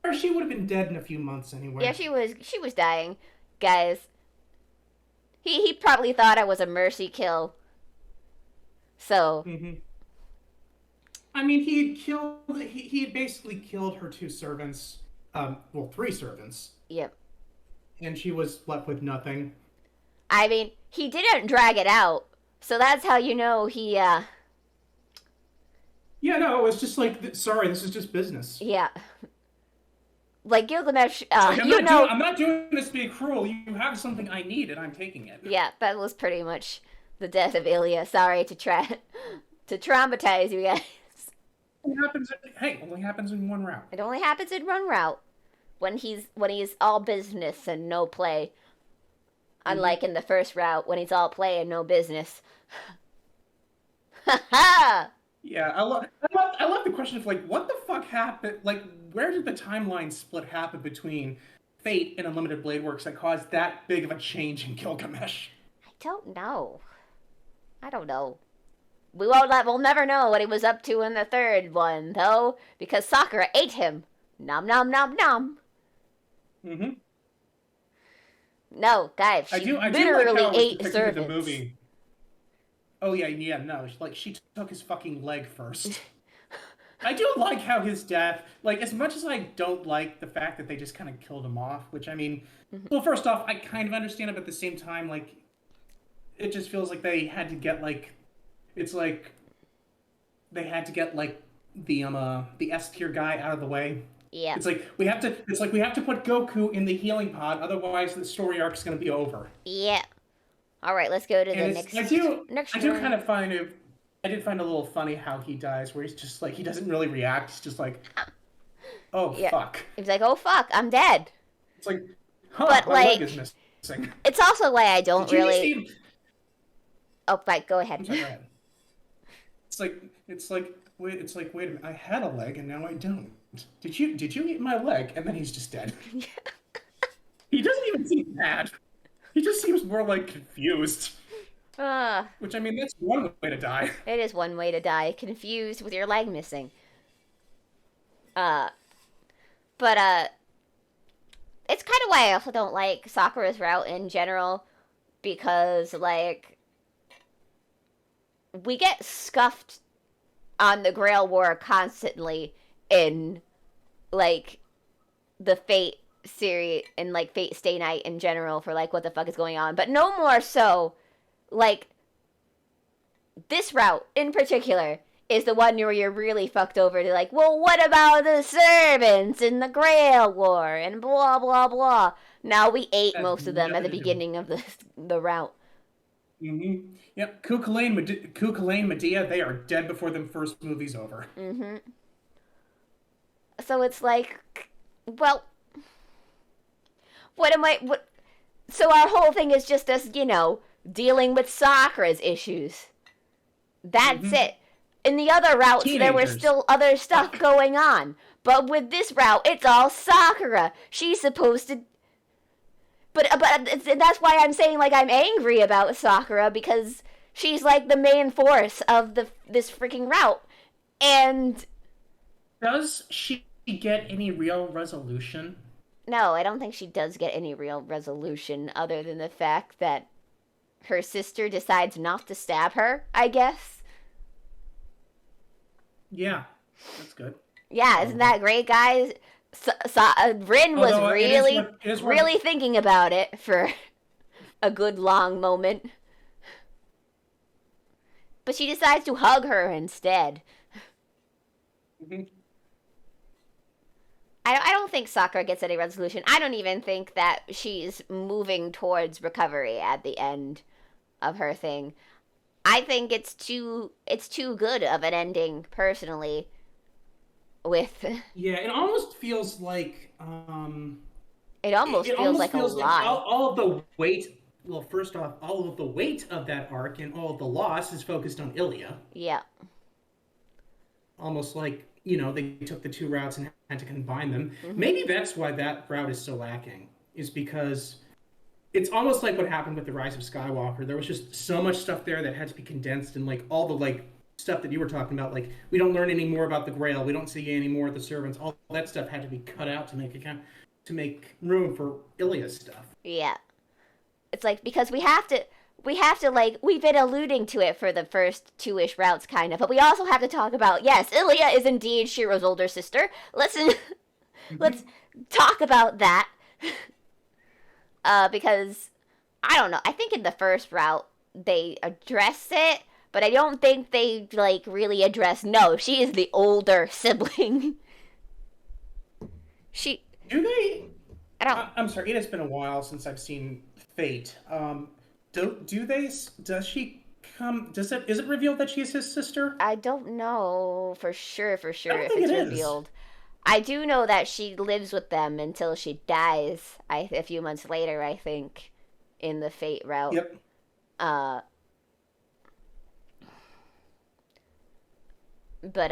[SPEAKER 2] Or she would have been dead in a few months
[SPEAKER 1] Yeah,
[SPEAKER 2] anyway.
[SPEAKER 1] she was dying. Guys, he probably thought I was a mercy kill. So,
[SPEAKER 2] Hmm. I mean, he had basically killed her two servants, well, three servants,
[SPEAKER 1] yep.
[SPEAKER 2] and she was left with nothing.
[SPEAKER 1] I mean, he didn't drag it out. So that's how you know he
[SPEAKER 2] Yeah, no, it was just like, sorry, this is just business.
[SPEAKER 1] yeah. Like Gilgamesh,
[SPEAKER 2] Like, I'm not doing this to be cruel. You have something I need, and I'm taking it.
[SPEAKER 1] yeah, that was pretty much the death of Ilya. Sorry to to traumatize you guys.
[SPEAKER 2] Only happens in one route.
[SPEAKER 1] It only happens in one route when he's all business and no play.
[SPEAKER 2] Hmm.
[SPEAKER 1] Unlike in the first route when he's all play and no business. Ha ha!
[SPEAKER 2] Yeah, I love the question of like, what the fuck happened? Like, where did the timeline split happen between Fate and Unlimited Blade Works that caused that big of a change in Gilgamesh?
[SPEAKER 1] I don't know. I don't know. We'll never know what he was up to in the third one, though, because Sakura ate him. Nom nom nom nom.
[SPEAKER 2] Hmm.
[SPEAKER 1] No, guys,
[SPEAKER 2] I
[SPEAKER 1] she
[SPEAKER 2] do like
[SPEAKER 1] literally
[SPEAKER 2] how it was
[SPEAKER 1] ate
[SPEAKER 2] depicted in the
[SPEAKER 1] servants.
[SPEAKER 2] movie. Oh yeah, yeah, no, like she took his fucking leg first. I do like how his death, like as much as I don't like the fact that they just kind of killed him off, which I mean, well, first off, I kind of understand it, but at the same time, like it just feels like they had to get like, it's like they had to get like the S tier guy out of the way.
[SPEAKER 1] Yep.
[SPEAKER 2] It's like we have to put Goku in the healing pod, otherwise the story arc is going to be over.
[SPEAKER 1] Yep. All right, let's go to
[SPEAKER 2] And
[SPEAKER 1] the
[SPEAKER 2] it's
[SPEAKER 1] next
[SPEAKER 2] I do kind
[SPEAKER 1] one.
[SPEAKER 2] of find it I did find a little funny how he dies, where he's just like he doesn't really react. He's just like, oh
[SPEAKER 1] Yeah.
[SPEAKER 2] fuck.
[SPEAKER 1] He's like, "Oh fuck, I'm dead."
[SPEAKER 2] It's like, huh,
[SPEAKER 1] But
[SPEAKER 2] my leg is
[SPEAKER 1] like,
[SPEAKER 2] missing.
[SPEAKER 1] it's also why I don't
[SPEAKER 2] Did you just
[SPEAKER 1] really.
[SPEAKER 2] eat?
[SPEAKER 1] Oh, right, go ahead.
[SPEAKER 2] I'm sorry, go ahead. It's like it's like wait a minute, I had a leg and now I don't. Did you eat my leg? And then he's just dead. He doesn't even seem mad. He just seems more like confused.
[SPEAKER 1] uh,
[SPEAKER 2] Which I mean, that's one way to die.
[SPEAKER 1] it is one way to die, confused with your leg missing. Uh, but it's kind of why I also don't like Sakura's route in general, because like we get scuffed on the Grail War constantly in like the Fate series and like Fate Stay Night in general for like what the fuck is going on, but no more so like this route in particular is the one where you're really fucked over to like, well, what about the servants in the Grail War and blah blah blah. Now we ate
[SPEAKER 2] Has
[SPEAKER 1] most of them at the
[SPEAKER 2] nothing to do.
[SPEAKER 1] beginning of the route.
[SPEAKER 2] Mm-hmm. Yep, Kukulane, Medea, they are dead before the first movie's over.
[SPEAKER 1] Mm-hmm. So it's like, well, what am I? What? So our whole thing is just us, dealing with Sakura's issues. That's
[SPEAKER 2] Mm-hmm.
[SPEAKER 1] it. In the other routes, there was
[SPEAKER 2] Teenagers.
[SPEAKER 1] still other stuff
[SPEAKER 2] Fuck.
[SPEAKER 1] going on. But with this route, it's all Sakura. She's supposed to. But that's why I'm saying like I'm angry about Sakura because she's like the main force of this freaking route, and
[SPEAKER 2] Does she get any real resolution?
[SPEAKER 1] no, I don't think she does get any real resolution other than the fact that her sister decides not to stab her. I guess.
[SPEAKER 2] Yeah, that's good.
[SPEAKER 1] Yeah, isn't
[SPEAKER 2] Probably.
[SPEAKER 1] that great, guys? Rin was
[SPEAKER 2] Although
[SPEAKER 1] really,
[SPEAKER 2] it is worth.
[SPEAKER 1] really thinking about it for a good long moment. But she decides to hug her instead.
[SPEAKER 2] Mhm.
[SPEAKER 1] I don't think Sakura gets any resolution. I don't even think that she's moving towards recovery at the end of her thing. I think it's too good of an ending, personally, with
[SPEAKER 2] Yeah, it almost feels like
[SPEAKER 1] it almost
[SPEAKER 2] it
[SPEAKER 1] feels
[SPEAKER 2] almost
[SPEAKER 1] like a
[SPEAKER 2] feels like
[SPEAKER 1] lie.
[SPEAKER 2] all of the weight. Well, first off, all of the weight of that arc and all of the loss is focused on Ilya.
[SPEAKER 1] Yeah.
[SPEAKER 2] Almost like they took the two routes and had to combine them.
[SPEAKER 1] Mhm.
[SPEAKER 2] Maybe that's why that route is so lacking. Is because it's almost like what happened with the Rise of Skywalker. There was just so much stuff there that had to be condensed, and like all the like stuff that you were talking about, like we don't learn any more about the Grail, we don't see any more of the servants. All that stuff had to be cut out to make room for Ilya's stuff.
[SPEAKER 1] Yeah. It's like because we have to like we've been alluding to it for the first two-ish routes kind of, but we also have to talk about yes, Ilya is indeed Shiro's older sister. Let's
[SPEAKER 2] Mm-hmm.
[SPEAKER 1] talk about that. Because I don't know. I think in the first route they address it, but I don't think they like really address no, she is the older sibling. She
[SPEAKER 2] Do they?
[SPEAKER 1] I don't
[SPEAKER 2] I'm sorry. It has been a while since I've seen Fate. Do they? Does she come? Does it? Is it revealed that she's his sister?
[SPEAKER 1] I don't know for
[SPEAKER 2] I
[SPEAKER 1] sure
[SPEAKER 2] don't
[SPEAKER 1] if
[SPEAKER 2] think
[SPEAKER 1] it's
[SPEAKER 2] it is.
[SPEAKER 1] revealed. I do know that she lives with them until she dies. A few months later, I think, in the Fate route.
[SPEAKER 2] Yep.
[SPEAKER 1] Uh, but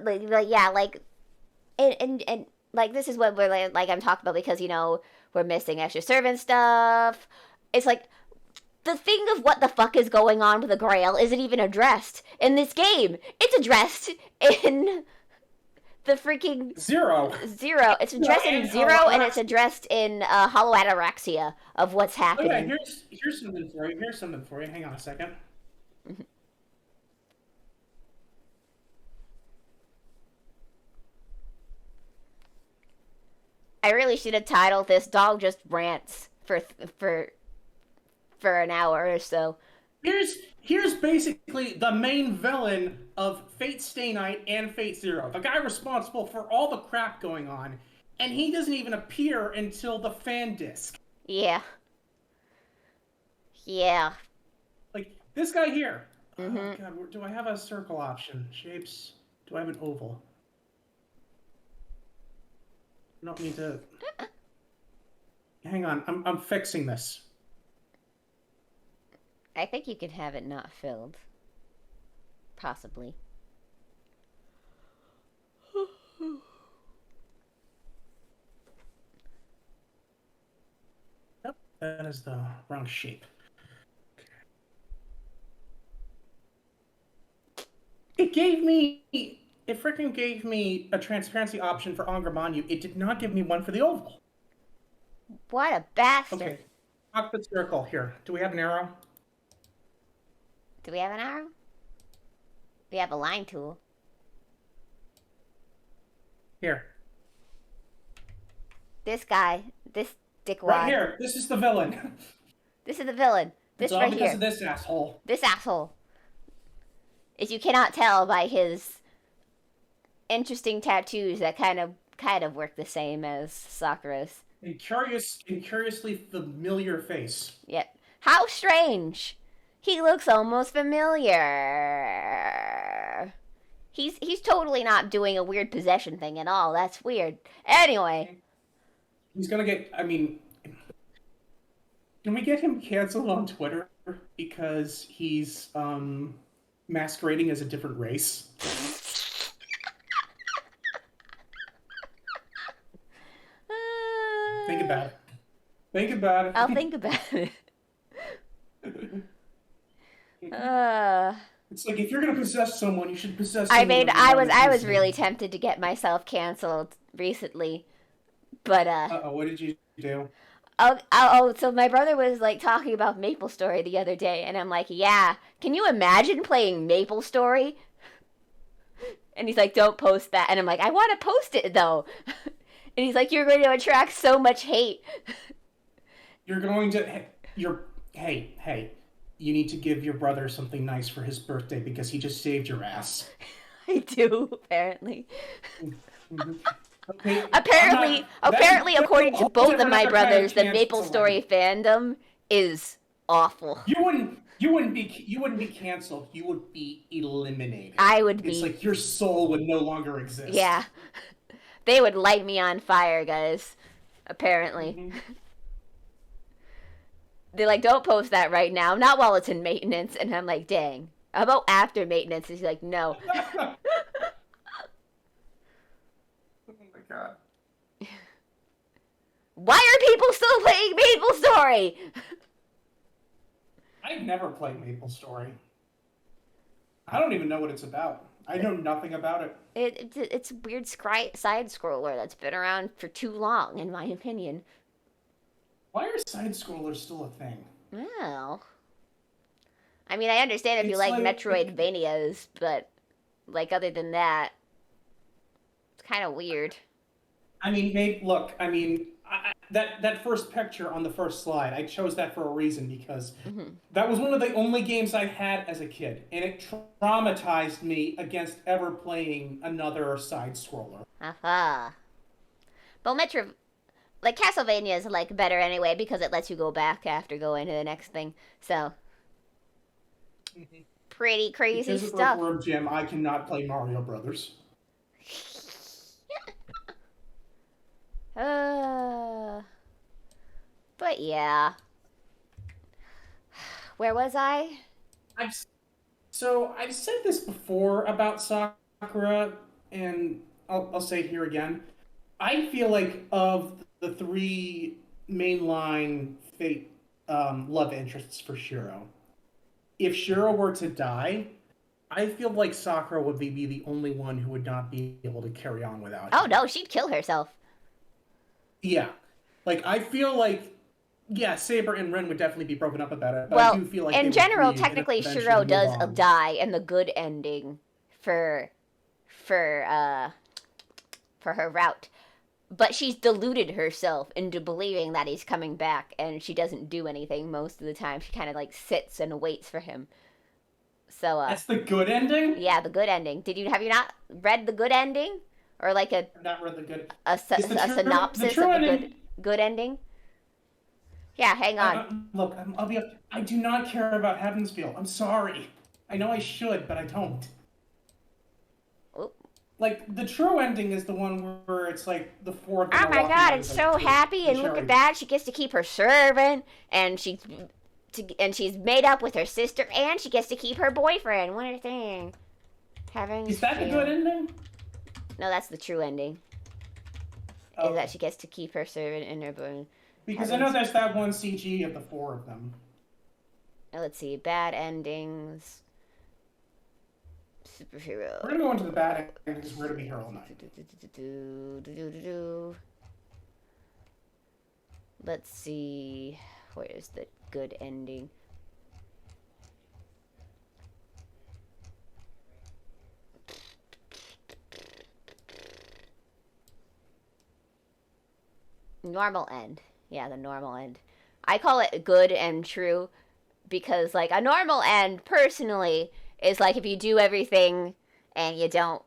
[SPEAKER 1] but yeah, like and like this is what we're like I'm talking about because we're missing extra servant stuff. It's like the thing of what the fuck is going on with the Grail isn't even addressed in this game. It's addressed in the freaking
[SPEAKER 2] Zero.
[SPEAKER 1] Zero. It's
[SPEAKER 2] No,
[SPEAKER 1] addressed in
[SPEAKER 2] and
[SPEAKER 1] Zero, and it's addressed in Hollow Ataraxia of what's
[SPEAKER 2] oh yeah,
[SPEAKER 1] happening.
[SPEAKER 2] here's something for you. Here's something for you. Hang on a second.
[SPEAKER 1] I really should have titled this "Dog Just Rants" for an hour or so.
[SPEAKER 2] Here's basically the main villain of Fate Stay Night and Fate Zero. The guy responsible for all the crap going on, and he doesn't even appear until the fan disc.
[SPEAKER 1] Yeah. Yeah.
[SPEAKER 2] Like this guy here. Oh
[SPEAKER 1] Mm-hmm.
[SPEAKER 2] God, do I have a circle option? Shapes. Do I have an oval? I don't need to. Hang on, I'm fixing this.
[SPEAKER 1] I think you can have it not filled. Possibly.
[SPEAKER 2] Yep, that is the wrong shape. It freaking gave me a transparency option for Angramanyu. It did not give me one for the oval.
[SPEAKER 1] What a bastard.
[SPEAKER 2] Okay, cockpit circle here. Do we have an arrow?
[SPEAKER 1] Do we have an arrow? We have a line tool.
[SPEAKER 2] Here.
[SPEAKER 1] This guy, this dickwad.
[SPEAKER 2] Right here. This is the villain.
[SPEAKER 1] This is the villain. This
[SPEAKER 2] It's all
[SPEAKER 1] right
[SPEAKER 2] because
[SPEAKER 1] here.
[SPEAKER 2] of this asshole.
[SPEAKER 1] This asshole. As you cannot tell by his interesting tattoos that kind of work the same as Sakura's.
[SPEAKER 2] And curiously familiar face.
[SPEAKER 1] Yep. How strange. He looks almost familiar. He's totally not doing a weird possession thing at all. That's weird. Anyway.
[SPEAKER 2] He's gonna get. I mean, can we get him canceled on Twitter because he's masquerading as a different race? Think about it. Think about it.
[SPEAKER 1] I'll think about it. Uh,
[SPEAKER 2] It's like if you're gonna possess someone, you should possess.
[SPEAKER 1] I
[SPEAKER 2] Someone
[SPEAKER 1] mean,
[SPEAKER 2] of
[SPEAKER 1] I was
[SPEAKER 2] ethnicity.
[SPEAKER 1] really tempted to get myself canceled recently, but
[SPEAKER 2] Uh-oh, what did you do?
[SPEAKER 1] so my brother was like talking about Maple Story the other day, and I'm like, yeah, can you imagine playing Maple Story? And he's like, don't post that, and I'm like, I want to post it though, and he's like, you're going to attract so much hate.
[SPEAKER 2] You're going to. Hey. You need to give your brother something nice for his birthday because he just saved your ass.
[SPEAKER 1] I do apparently.
[SPEAKER 2] Okay,
[SPEAKER 1] Apparently, according to both of my brothers, the Maple
[SPEAKER 2] canceling.
[SPEAKER 1] Story fandom is awful.
[SPEAKER 2] You wouldn't be canceled. You would be eliminated.
[SPEAKER 1] I would
[SPEAKER 2] It's
[SPEAKER 1] be,
[SPEAKER 2] like your soul would no longer exist.
[SPEAKER 1] yeah. They would light me on fire, guys. Apparently.
[SPEAKER 2] Mhm.
[SPEAKER 1] They're like, don't post that right now. Not while it's in maintenance. And I'm like, dang. How about after maintenance? He's like, no.
[SPEAKER 2] Oh my god.
[SPEAKER 1] Why are people still playing Maple Story?
[SPEAKER 2] I've never played Maple Story. I don't even know what it's about. I know nothing about it.
[SPEAKER 1] It's a weird side scroller that's been around for too long, in my opinion.
[SPEAKER 2] Why are side scrollers still a thing?
[SPEAKER 1] Well, I mean, I understand if you
[SPEAKER 2] It's
[SPEAKER 1] like
[SPEAKER 2] like-
[SPEAKER 1] Metroidvanias, but like other than that, it's kind of weird.
[SPEAKER 2] I mean, that first picture on the first slide, I chose that for a reason because
[SPEAKER 1] Hmm.
[SPEAKER 2] that was one of the only games I had as a kid, and it traumatized me against ever playing another side scroller.
[SPEAKER 1] Aha. But like Castlevania is like better anyway because it lets you go back after going to the next thing. So pretty crazy
[SPEAKER 2] Because of
[SPEAKER 1] stuff.
[SPEAKER 2] Earthworm Jim, I cannot play Mario Brothers.
[SPEAKER 1] But yeah. Where was I?
[SPEAKER 2] I've I've said this before about Sakura, and I'll say it here again. I feel like of the three mainline Fate love interests for Shiro, if Shiro were to die, I feel like Sakura would be the only one who would not be able to carry on without
[SPEAKER 1] Oh
[SPEAKER 2] him.
[SPEAKER 1] no, she'd kill herself.
[SPEAKER 2] Yeah, like I feel like yeah, Saber and Ren would definitely be broken up about it, but I
[SPEAKER 1] Well,
[SPEAKER 2] do feel like they
[SPEAKER 1] in
[SPEAKER 2] would
[SPEAKER 1] general,
[SPEAKER 2] grieve and
[SPEAKER 1] technically
[SPEAKER 2] eventually
[SPEAKER 1] Shiro
[SPEAKER 2] move
[SPEAKER 1] does
[SPEAKER 2] on.
[SPEAKER 1] die in the good ending for for uh for her route. but she's deluded herself into believing that he's coming back, and she doesn't do anything most of the time. She kind of like sits and waits for him. So
[SPEAKER 2] That's the good ending.
[SPEAKER 1] yeah, the good ending. Have you not read the good ending, or like
[SPEAKER 2] I've not read the good.
[SPEAKER 1] a,
[SPEAKER 2] Is
[SPEAKER 1] a
[SPEAKER 2] the
[SPEAKER 1] synopsis
[SPEAKER 2] true
[SPEAKER 1] of the
[SPEAKER 2] ending?
[SPEAKER 1] good ending? Yeah, hang on.
[SPEAKER 2] Look, I'll be. I do not care about Heavensfield. I'm sorry. I know I should, but I don't.
[SPEAKER 1] Oop.
[SPEAKER 2] Like the true ending is the one where it's like the four of them
[SPEAKER 1] Oh
[SPEAKER 2] are
[SPEAKER 1] my
[SPEAKER 2] walking
[SPEAKER 1] god,
[SPEAKER 2] out
[SPEAKER 1] it's
[SPEAKER 2] of
[SPEAKER 1] so happy,
[SPEAKER 2] the
[SPEAKER 1] and look
[SPEAKER 2] cherry.
[SPEAKER 1] at that. She gets to keep her servant, and she's made up with her sister, and she gets to keep her boyfriend. What a thing.
[SPEAKER 2] Is that the good ending?
[SPEAKER 1] No, that's the true ending. Is that
[SPEAKER 2] Okay.
[SPEAKER 1] she gets to keep her servant and her boyfriend.
[SPEAKER 2] Because I know there's that one CG of the four of them.
[SPEAKER 1] Let's see. Bad endings. Superhero.
[SPEAKER 2] We're gonna go into the bad endings. We're gonna be here all night.
[SPEAKER 1] Let's see. Where's the good ending? Normal end. Yeah, the normal end. I call it good and true because, like, a normal end, personally, is like if you do everything and you don't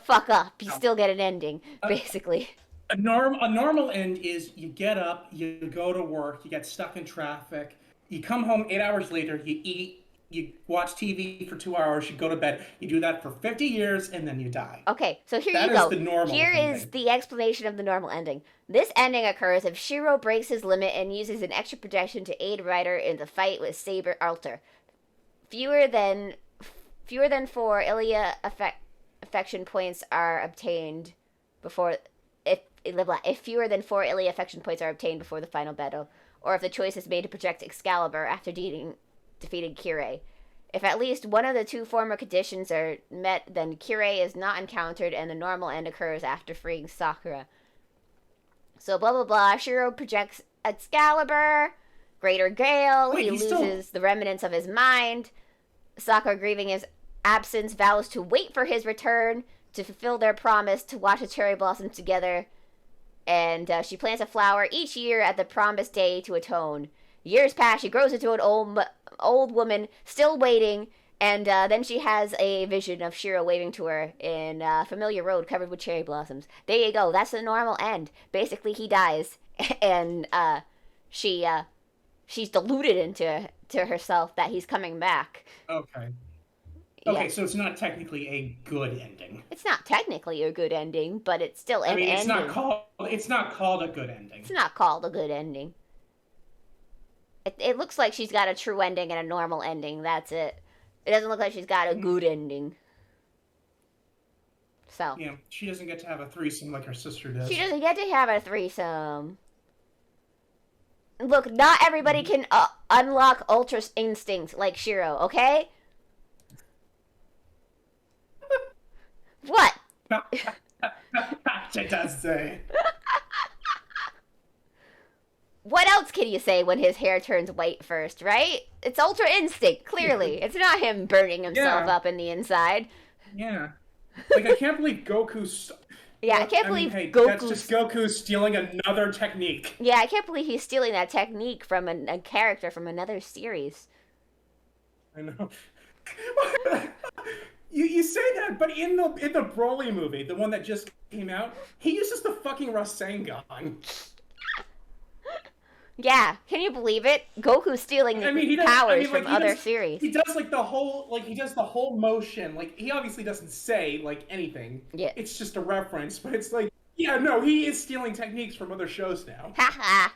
[SPEAKER 1] fuck up, you
[SPEAKER 2] No.
[SPEAKER 1] still get an ending,
[SPEAKER 2] A,
[SPEAKER 1] basically.
[SPEAKER 2] a normal end is you get up, you go to work, you get stuck in traffic, you come home 8 hours later, you eat, you watch TV for 2 hours, you go to bed. You do that for 50 years, and then you die.
[SPEAKER 1] Okay, so here
[SPEAKER 2] That
[SPEAKER 1] you
[SPEAKER 2] is
[SPEAKER 1] go.
[SPEAKER 2] the normal
[SPEAKER 1] Here is
[SPEAKER 2] ending.
[SPEAKER 1] the explanation of the normal ending. This ending occurs if Shiro breaks his limit and uses an extra projection to aid Ryder in the fight with Saber Alter. Fewer than four affection points are obtained before if fewer than 4 Ilia affection points are obtained before the final battle, or if the choice is made to project Excalibur after defeating Kirei. If at least one of the two former conditions are met, then Kirei is not encountered and the normal end occurs after freeing Sakura. So blah blah blah. Shiro projects Excalibur, Greater Gale.
[SPEAKER 2] Wait,
[SPEAKER 1] He loses the remnants of his mind. Sakura, grieving his absence, vows to wait for his return to fulfill their promise to watch the cherry blossom together. And she plants a flower each year at the promised day to atone. Years pass. She grows into an old woman, still waiting. And then she has a vision of Shiro waving to her in a familiar road covered with cherry blossoms. There you go. That's the normal end. Basically, he dies, and she's deluded into herself that he's coming back.
[SPEAKER 2] Okay.
[SPEAKER 1] Yeah,
[SPEAKER 2] Okay, so it's not technically a good ending.
[SPEAKER 1] it's not technically a good ending, but it's still
[SPEAKER 2] I
[SPEAKER 1] an
[SPEAKER 2] mean,
[SPEAKER 1] ending.
[SPEAKER 2] it's not called a good
[SPEAKER 1] It's
[SPEAKER 2] ending.
[SPEAKER 1] not called a good ending. It looks like she's got a true ending and a normal ending. That's it. It doesn't look like she's got a good ending. So
[SPEAKER 2] Yeah, she doesn't get to have a threesome like her sister
[SPEAKER 1] she
[SPEAKER 2] does.
[SPEAKER 1] doesn't get to have a threesome. Look, not everybody
[SPEAKER 2] Mhm.
[SPEAKER 1] can unlock ultra instinct like Shiro. Okay? What?
[SPEAKER 2] She does say.
[SPEAKER 1] What else can you say when his hair turns white first, right? It's ultra instinct, clearly. It's not him burning himself
[SPEAKER 2] Yeah,
[SPEAKER 1] up in the inside.
[SPEAKER 2] yeah. Like I can't believe Goku's.
[SPEAKER 1] Yeah, I
[SPEAKER 2] Well,
[SPEAKER 1] can't
[SPEAKER 2] I mean,
[SPEAKER 1] believe
[SPEAKER 2] hey, that's just
[SPEAKER 1] Goku's.
[SPEAKER 2] Goku stealing another technique.
[SPEAKER 1] Yeah, I can't believe he's stealing that technique from a character from another series.
[SPEAKER 2] I know. You say that, but in the Broly movie, the one that just came out, he uses the fucking Rasengan.
[SPEAKER 1] Yeah, can you believe it? Goku's stealing
[SPEAKER 2] I mean, he does. I
[SPEAKER 1] powers
[SPEAKER 2] mean,
[SPEAKER 1] from
[SPEAKER 2] like he
[SPEAKER 1] other
[SPEAKER 2] does.
[SPEAKER 1] series.
[SPEAKER 2] He does like the whole he does the whole motion. Like he obviously doesn't say like anything.
[SPEAKER 1] Yeah.
[SPEAKER 2] It's just a reference, but it's like yeah, no, he is stealing techniques from other shows now.
[SPEAKER 1] Haha.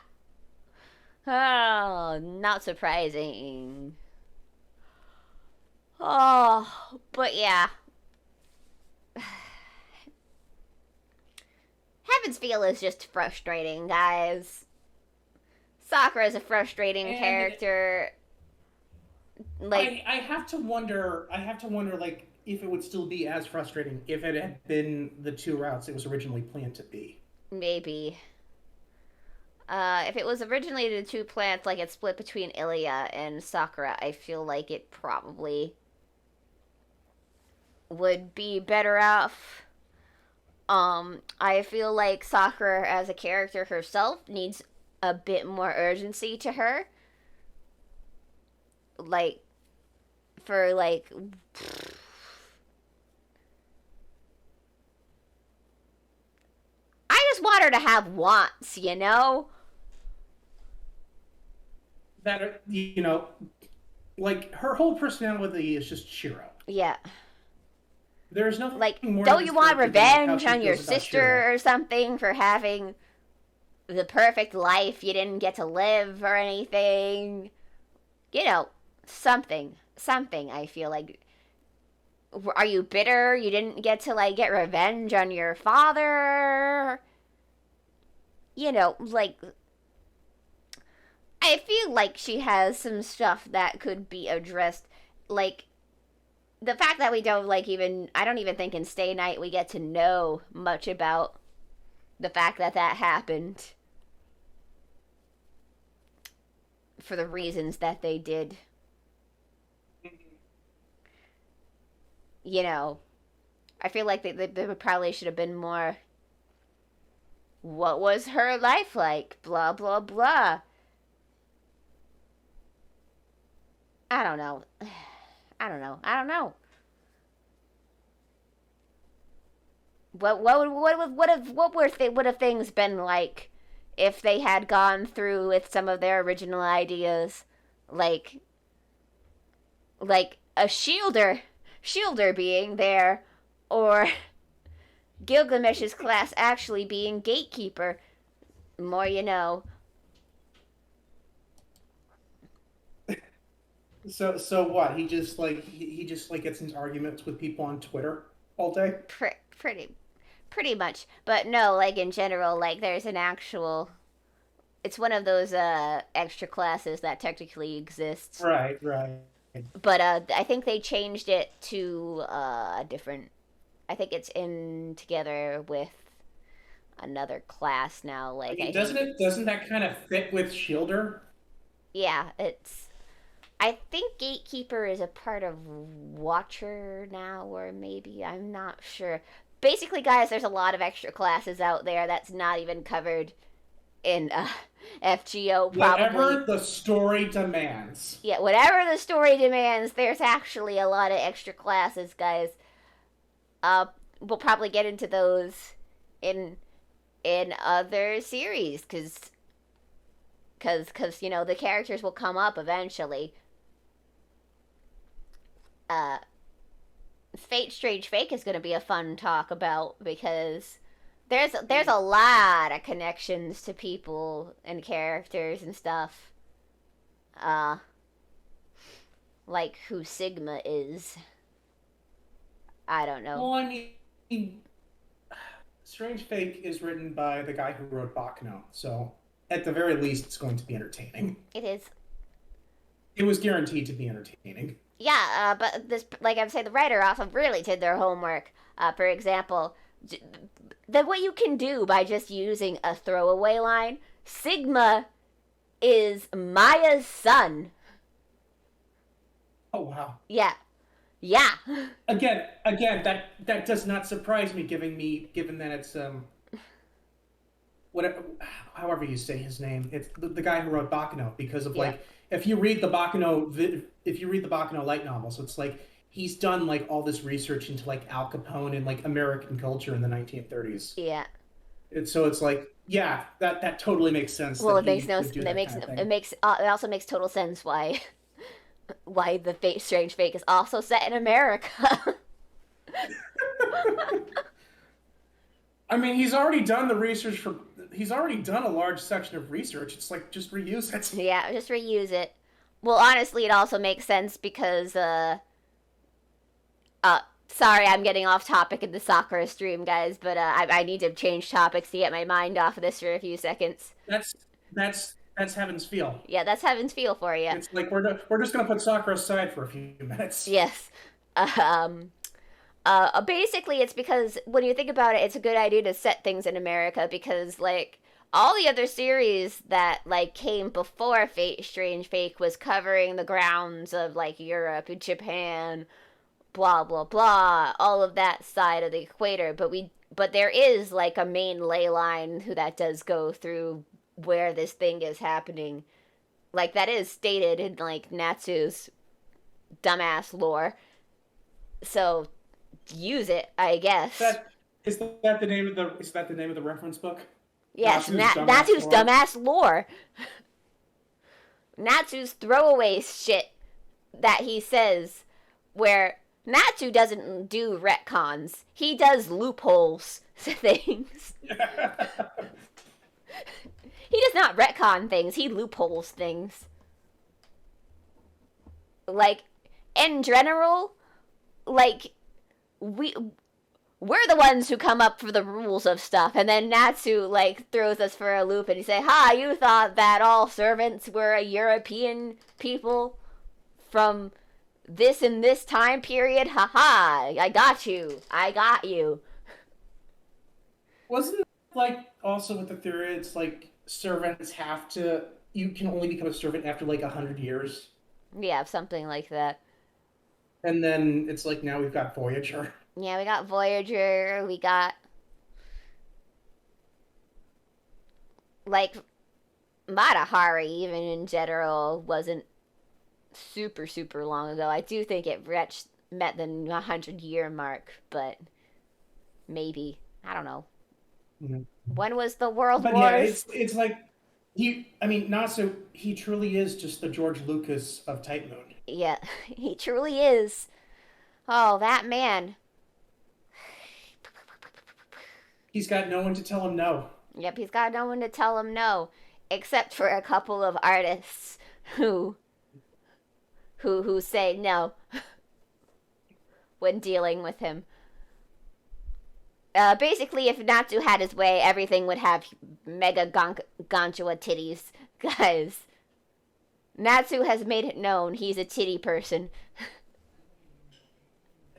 [SPEAKER 1] Oh, not surprising. Oh, but yeah. Heaven's Feel is just frustrating, guys. Sakura is a frustrating
[SPEAKER 2] And
[SPEAKER 1] character. Like,
[SPEAKER 2] I have to wonder. I have to wonder like if it would still be as frustrating if it had been the two routes it was originally planned to be.
[SPEAKER 1] maybe. If it was originally the two plants, like it's split between Ilya and Sakura, I feel like it probably would be better off. I feel like Sakura as a character herself needs a bit more urgency to her. Like, for like, I just want her to have wants, you know?
[SPEAKER 2] That like her whole personality is just cheer up.
[SPEAKER 1] Yeah.
[SPEAKER 2] There's nothing
[SPEAKER 1] Like,
[SPEAKER 2] more to
[SPEAKER 1] don't you
[SPEAKER 2] this
[SPEAKER 1] want
[SPEAKER 2] character than like how
[SPEAKER 1] revenge
[SPEAKER 2] she
[SPEAKER 1] on your
[SPEAKER 2] feels about Shiro.
[SPEAKER 1] sister or something for having the perfect life you didn't get to live or anything? You know, something. Something, I feel like. Are you bitter you didn't get to, like, get revenge on your father? You know, like, I feel like she has some stuff that could be addressed. Like, the fact that we don't, like, even, I don't even think in Stay Night we get to know much about the fact that that happened for the reasons that they did. You know, I feel like they probably should have been more. What was her life like? Blah, blah, blah. I don't know. I don't know. I don't know. What have things been like if they had gone through with some of their original ideas, like a shielder being there, or Gilgamesh's class actually being gatekeeper. More you know.
[SPEAKER 2] So what? He just like gets into arguments with people on Twitter all day.
[SPEAKER 1] Pretty much, but no, like in general, like there's an actual. It's one of those extra classes that technically exists,
[SPEAKER 2] Right, right.
[SPEAKER 1] but I think they changed it to a different. I think it's in together with another class now.
[SPEAKER 2] I
[SPEAKER 1] Like
[SPEAKER 2] mean,
[SPEAKER 1] I think,
[SPEAKER 2] doesn't that kind of fit with Shielder?
[SPEAKER 1] yeah, it's. I think Gatekeeper is a part of Watcher now, or maybe I'm not sure. Basically, guys, there's a lot of extra classes out there that's not even covered in FGO. Probably,
[SPEAKER 2] Whatever the story demands.
[SPEAKER 1] yeah. Whatever the story demands, there's actually a lot of extra classes, guys. Uh, we'll probably get into those in other series, because you know the characters will come up eventually. Uh, Fate Strange Fake is going to be a fun talk about because there's a lot of connections to people and characters and stuff. Uh, like who Sigma is. I don't know.
[SPEAKER 2] Well, I mean, Strange Fake is written by the guy who wrote Baccano, so at the very least, it's going to be entertaining.
[SPEAKER 1] It is.
[SPEAKER 2] It was guaranteed to be entertaining.
[SPEAKER 1] Yeah, but this, like I'm saying, the writer also really did their homework. For example, what you can do by just using a throwaway line. Sigma is Maya's son.
[SPEAKER 2] Oh wow!
[SPEAKER 1] Yeah, yeah,
[SPEAKER 2] Again, that does not surprise me, given that it's whatever, however you say his name, it's the guy who wrote Baccano. Because of
[SPEAKER 1] yeah,
[SPEAKER 2] like, if you read the Baccano light novels, it's like he's done like all this research into like Al Capone and like American culture in the 1930s.
[SPEAKER 1] yeah.
[SPEAKER 2] So it's like, yeah, that totally makes sense
[SPEAKER 1] Well,
[SPEAKER 2] that
[SPEAKER 1] it makes
[SPEAKER 2] he
[SPEAKER 1] no.
[SPEAKER 2] would do
[SPEAKER 1] That
[SPEAKER 2] that
[SPEAKER 1] makes
[SPEAKER 2] kind of
[SPEAKER 1] it
[SPEAKER 2] thing.
[SPEAKER 1] makes it also makes total sense why the Fate Strange Fake is also set in America.
[SPEAKER 2] I mean, he's already done the research for. He's already done a large section of research. It's like just reuse it.
[SPEAKER 1] Yeah, just reuse it. Well, honestly, it also makes sense because sorry, I'm getting off topic in the Sakura stream, guys, but I need to change topics to get my mind off of this for a few seconds.
[SPEAKER 2] That's that's Heaven's Feel.
[SPEAKER 1] Yeah, that's Heaven's Feel for you.
[SPEAKER 2] It's like we're just gonna put Sakura aside for a few minutes.
[SPEAKER 1] Yes. Um, Basically, it's because when you think about it, it's a good idea to set things in America because, like, all the other series that, like, came before Fate Strange Fake was covering the grounds of, like, Europe and Japan, blah, blah, blah, all of that side of the equator. But we but there is like a main ley line who that does go through where this thing is happening. Like that is stated in like Natsu's dumbass lore. So use it, I guess.
[SPEAKER 2] That is that the name of the is that the name of the reference book?
[SPEAKER 1] Yes,
[SPEAKER 2] Natsu's dumbass
[SPEAKER 1] Natsu's
[SPEAKER 2] lore.
[SPEAKER 1] dumbass lore. Natsu's throwaway shit that he says, where Natsu doesn't do retcons. He does loopholes to things. He does not retcon things, he loopholes things. Like, in general, like, we we're the ones who come up for the rules of stuff, and then Natsu like throws us for a loop, and he say, "Ha! You thought that all servants were a European people from this and this time period? Ha ha! I got you! I got you!"
[SPEAKER 2] Wasn't it like also with the theory? It's like servants have to. You can only become a servant after like 100 years,
[SPEAKER 1] Yeah, something like that.
[SPEAKER 2] and then it's like now we've got Voyager.
[SPEAKER 1] Yeah, we got Voyager. We got like Matahari, even in general, wasn't super long ago. I do think it met the 100-year mark, but maybe I don't know.
[SPEAKER 2] Mhm.
[SPEAKER 1] When was the World
[SPEAKER 2] But yeah,
[SPEAKER 1] Wars?
[SPEAKER 2] it's like he. I mean, Nasu. He truly is just the George Lucas of Type Moon.
[SPEAKER 1] Yeah, he truly is. Oh, that man.
[SPEAKER 2] He's got no one to tell him no.
[SPEAKER 1] Yep, he's got no one to tell him no, except for a couple of artists who who say no when dealing with him. Basically, if Natsu had his way, everything would have mega ganchua titties, guys. Natsu has made it known he's a titty person.
[SPEAKER 2] I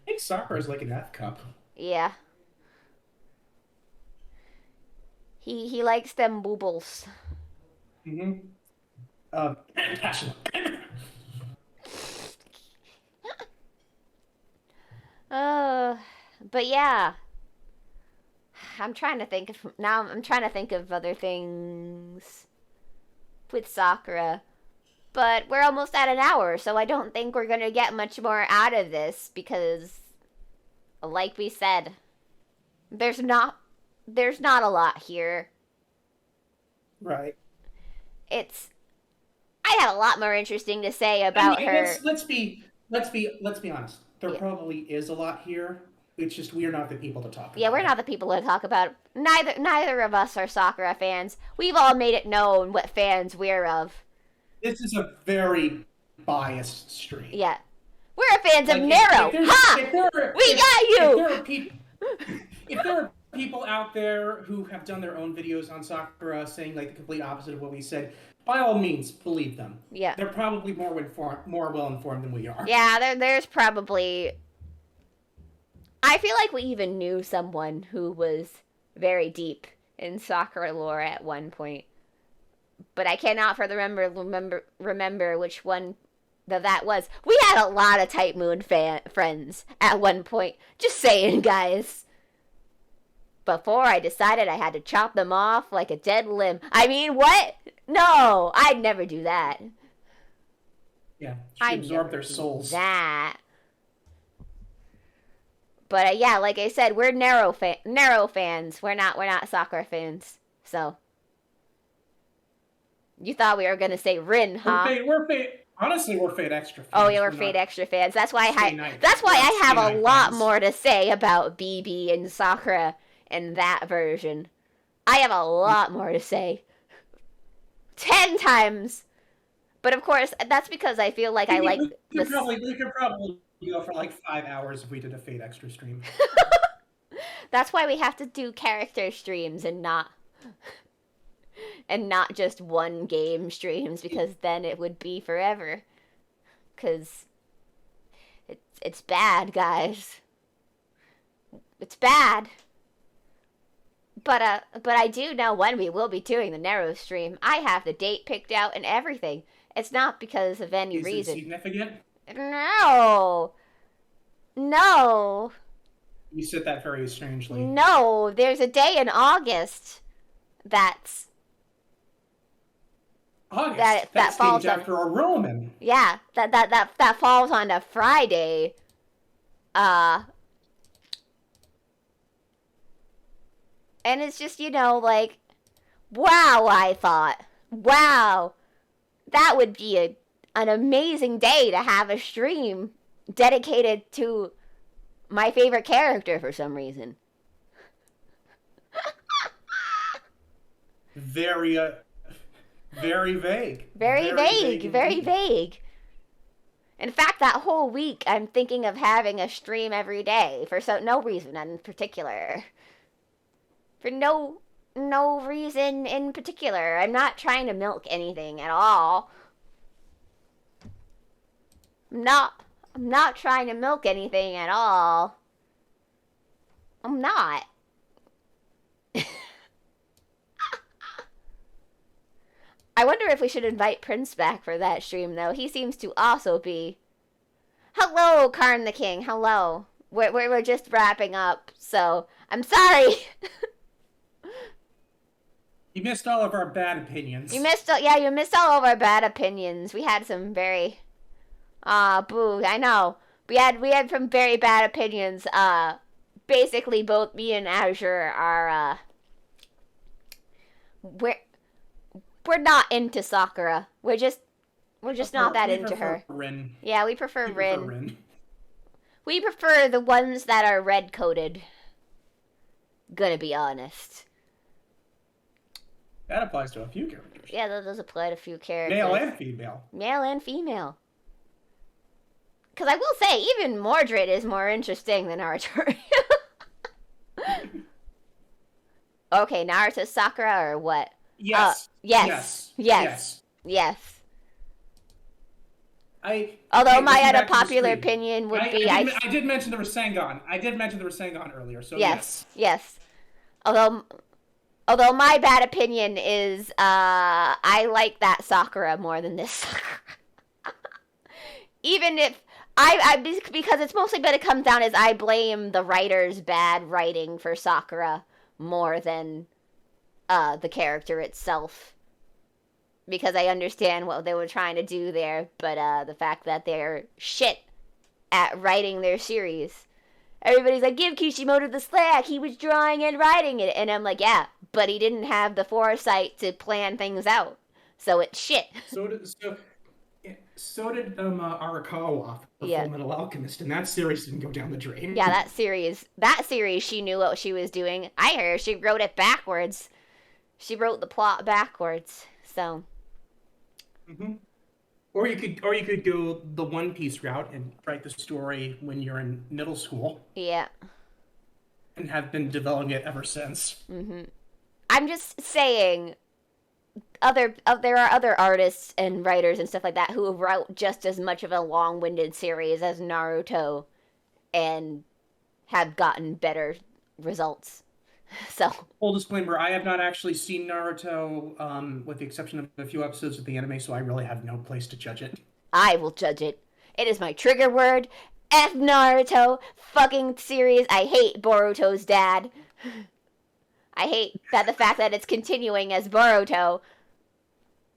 [SPEAKER 2] think Sakura is like an F cup.
[SPEAKER 1] Yeah, he likes them boobles.
[SPEAKER 2] Mm-hmm. Passionate.
[SPEAKER 1] Uh, but yeah, I'm trying to think of now. I'm trying to think of other things with Sakura, but we're almost at an hour, so I don't think we're gonna get much more out of this because, like we said, there's not there's not a lot here.
[SPEAKER 2] Right.
[SPEAKER 1] It's I have a lot more interesting to say
[SPEAKER 2] I
[SPEAKER 1] about
[SPEAKER 2] mean,
[SPEAKER 1] her.
[SPEAKER 2] let's be honest. There
[SPEAKER 1] Yeah.
[SPEAKER 2] probably is a lot here. It's just we're not the people to talk
[SPEAKER 1] Yeah,
[SPEAKER 2] about
[SPEAKER 1] we're
[SPEAKER 2] it.
[SPEAKER 1] not the people to talk about it. Neither of us are Sakura fans. We've all made it known what fans we're of.
[SPEAKER 2] This is a very biased stream.
[SPEAKER 1] Yeah. We're fans of
[SPEAKER 2] Like
[SPEAKER 1] Nero. Ha!
[SPEAKER 2] if there are
[SPEAKER 1] We got
[SPEAKER 2] if
[SPEAKER 1] you!
[SPEAKER 2] there are people if there are people out there who have done their own videos on Sakura saying like the complete opposite of what we said, by all means, believe them.
[SPEAKER 1] Yeah.
[SPEAKER 2] They're probably more well informed than we are.
[SPEAKER 1] Yeah, there's probably. I feel like we even knew someone who was very deep in Sakura lore at one point. But I cannot for the remember which one that was. We had a lot of Type Moon friends at one point. Just saying, guys. Before I decided I had to chop them off like a dead limb. I mean, what? No, I'd never do that.
[SPEAKER 2] Yeah,
[SPEAKER 1] I
[SPEAKER 2] absorb
[SPEAKER 1] never
[SPEAKER 2] their
[SPEAKER 1] do
[SPEAKER 2] souls.
[SPEAKER 1] that. But yeah, like I said, we're Nero fans. We're not Sakura fans. So you thought we were gonna say Rin, huh?
[SPEAKER 2] We're Fate. Honestly, we're Fate Extra fans.
[SPEAKER 1] Oh yeah, we're
[SPEAKER 2] We're
[SPEAKER 1] Fate
[SPEAKER 2] not
[SPEAKER 1] Extra fans. That's why
[SPEAKER 2] Stay Night.
[SPEAKER 1] that's why
[SPEAKER 2] We're not
[SPEAKER 1] I have
[SPEAKER 2] Stay
[SPEAKER 1] a
[SPEAKER 2] Night
[SPEAKER 1] lot
[SPEAKER 2] fans.
[SPEAKER 1] more to say about BB and Sakura and that version. I have a lot more to say. 10 times. But of course, that's because I feel like I like
[SPEAKER 2] we could probably go for like 5 hours if we did a Fate Extra stream.
[SPEAKER 1] That's why we have to do character streams and not just one game streams, because then it would be forever. Cuz it's bad, guys. It's bad. But I do know when we will be doing the Narrow stream. I have the date picked out and everything. It's not because of any
[SPEAKER 2] Is it
[SPEAKER 1] reason.
[SPEAKER 2] significant?
[SPEAKER 1] No. No.
[SPEAKER 2] You said that very strangely.
[SPEAKER 1] No, there's a day in August that's
[SPEAKER 2] August.
[SPEAKER 1] that
[SPEAKER 2] That's
[SPEAKER 1] falls
[SPEAKER 2] named
[SPEAKER 1] on,
[SPEAKER 2] after a Roman.
[SPEAKER 1] yeah, that falls on a Friday. Uh and it's just, like, wow, I thought. Wow, that would be an amazing day to have a stream dedicated to my favorite character for some reason.
[SPEAKER 2] Very, very vague.
[SPEAKER 1] Very
[SPEAKER 2] Very vague
[SPEAKER 1] vague, very
[SPEAKER 2] indeed.
[SPEAKER 1] vague. In fact, that whole week I'm thinking of having a stream every day for no reason in particular. For no reason in particular. I'm not trying to milk anything at all. I'm not I'm not trying to milk anything at all. I'm not. I wonder if we should invite Prince back for that stream, though. He seems to also be. Hello, Karn the King. Hello. We're just wrapping up, so I'm sorry.
[SPEAKER 2] You missed all of our bad opinions.
[SPEAKER 1] You missed all of our bad opinions. We had some very, boo. I know. We had some very bad opinions. Basically, both me and Azure are, we're we're not into Sakura. We're just not that into her.
[SPEAKER 2] Rin.
[SPEAKER 1] Yeah, we prefer
[SPEAKER 2] We prefer
[SPEAKER 1] Rin.
[SPEAKER 2] Rin.
[SPEAKER 1] We prefer the ones that are red coded. Gonna be honest.
[SPEAKER 2] That applies to a few characters.
[SPEAKER 1] Yeah, that does apply to a few characters.
[SPEAKER 2] Male and female.
[SPEAKER 1] Male and female. Because I will say, even Mordred is more interesting than Naruto. Okay, Naruto Sakura or what?
[SPEAKER 2] Yes.
[SPEAKER 1] Yes. Yes. Although my unpopular opinion would be...
[SPEAKER 2] I did mention the Rasengan. I did mention the Rasengan earlier, so yes.
[SPEAKER 1] Yes. Although my bad opinion is I like that Sakura more than this Sakura. Even if because it's mostly but it comes down as I blame the writer's bad writing for Sakura more than the character itself. Because I understand what they were trying to do there, but the fact that they're shit at writing their series. Everybody's like, give Kishimoto the slack, he was drawing and writing it. And I'm like, yeah, but he didn't have the foresight to plan things out. So it's shit.
[SPEAKER 2] So did Arakawa for
[SPEAKER 1] Yeah.
[SPEAKER 2] Full Metal Alchemist, and that series didn't go down the drain.
[SPEAKER 1] Yeah, that series, she knew what she was doing. I heard she wrote it backwards. She wrote the plot backwards, so...
[SPEAKER 2] Mm-hmm. Or you could go the One Piece route and write the story when you're in middle school.
[SPEAKER 1] Yeah.
[SPEAKER 2] And have been developing it ever since.
[SPEAKER 1] Mm-hmm. I'm just saying, there are other artists and writers and stuff like that who wrote just as much of a long-winded series as Naruto and have gotten better results. So,
[SPEAKER 2] full disclaimer, I have not actually seen Naruto, with the exception of a few episodes of the anime, so I really have no place to judge it.
[SPEAKER 1] I will judge it. It is my trigger word. F Naruto fucking series. I hate Boruto's dad. I hate the fact that it's continuing as Boruto.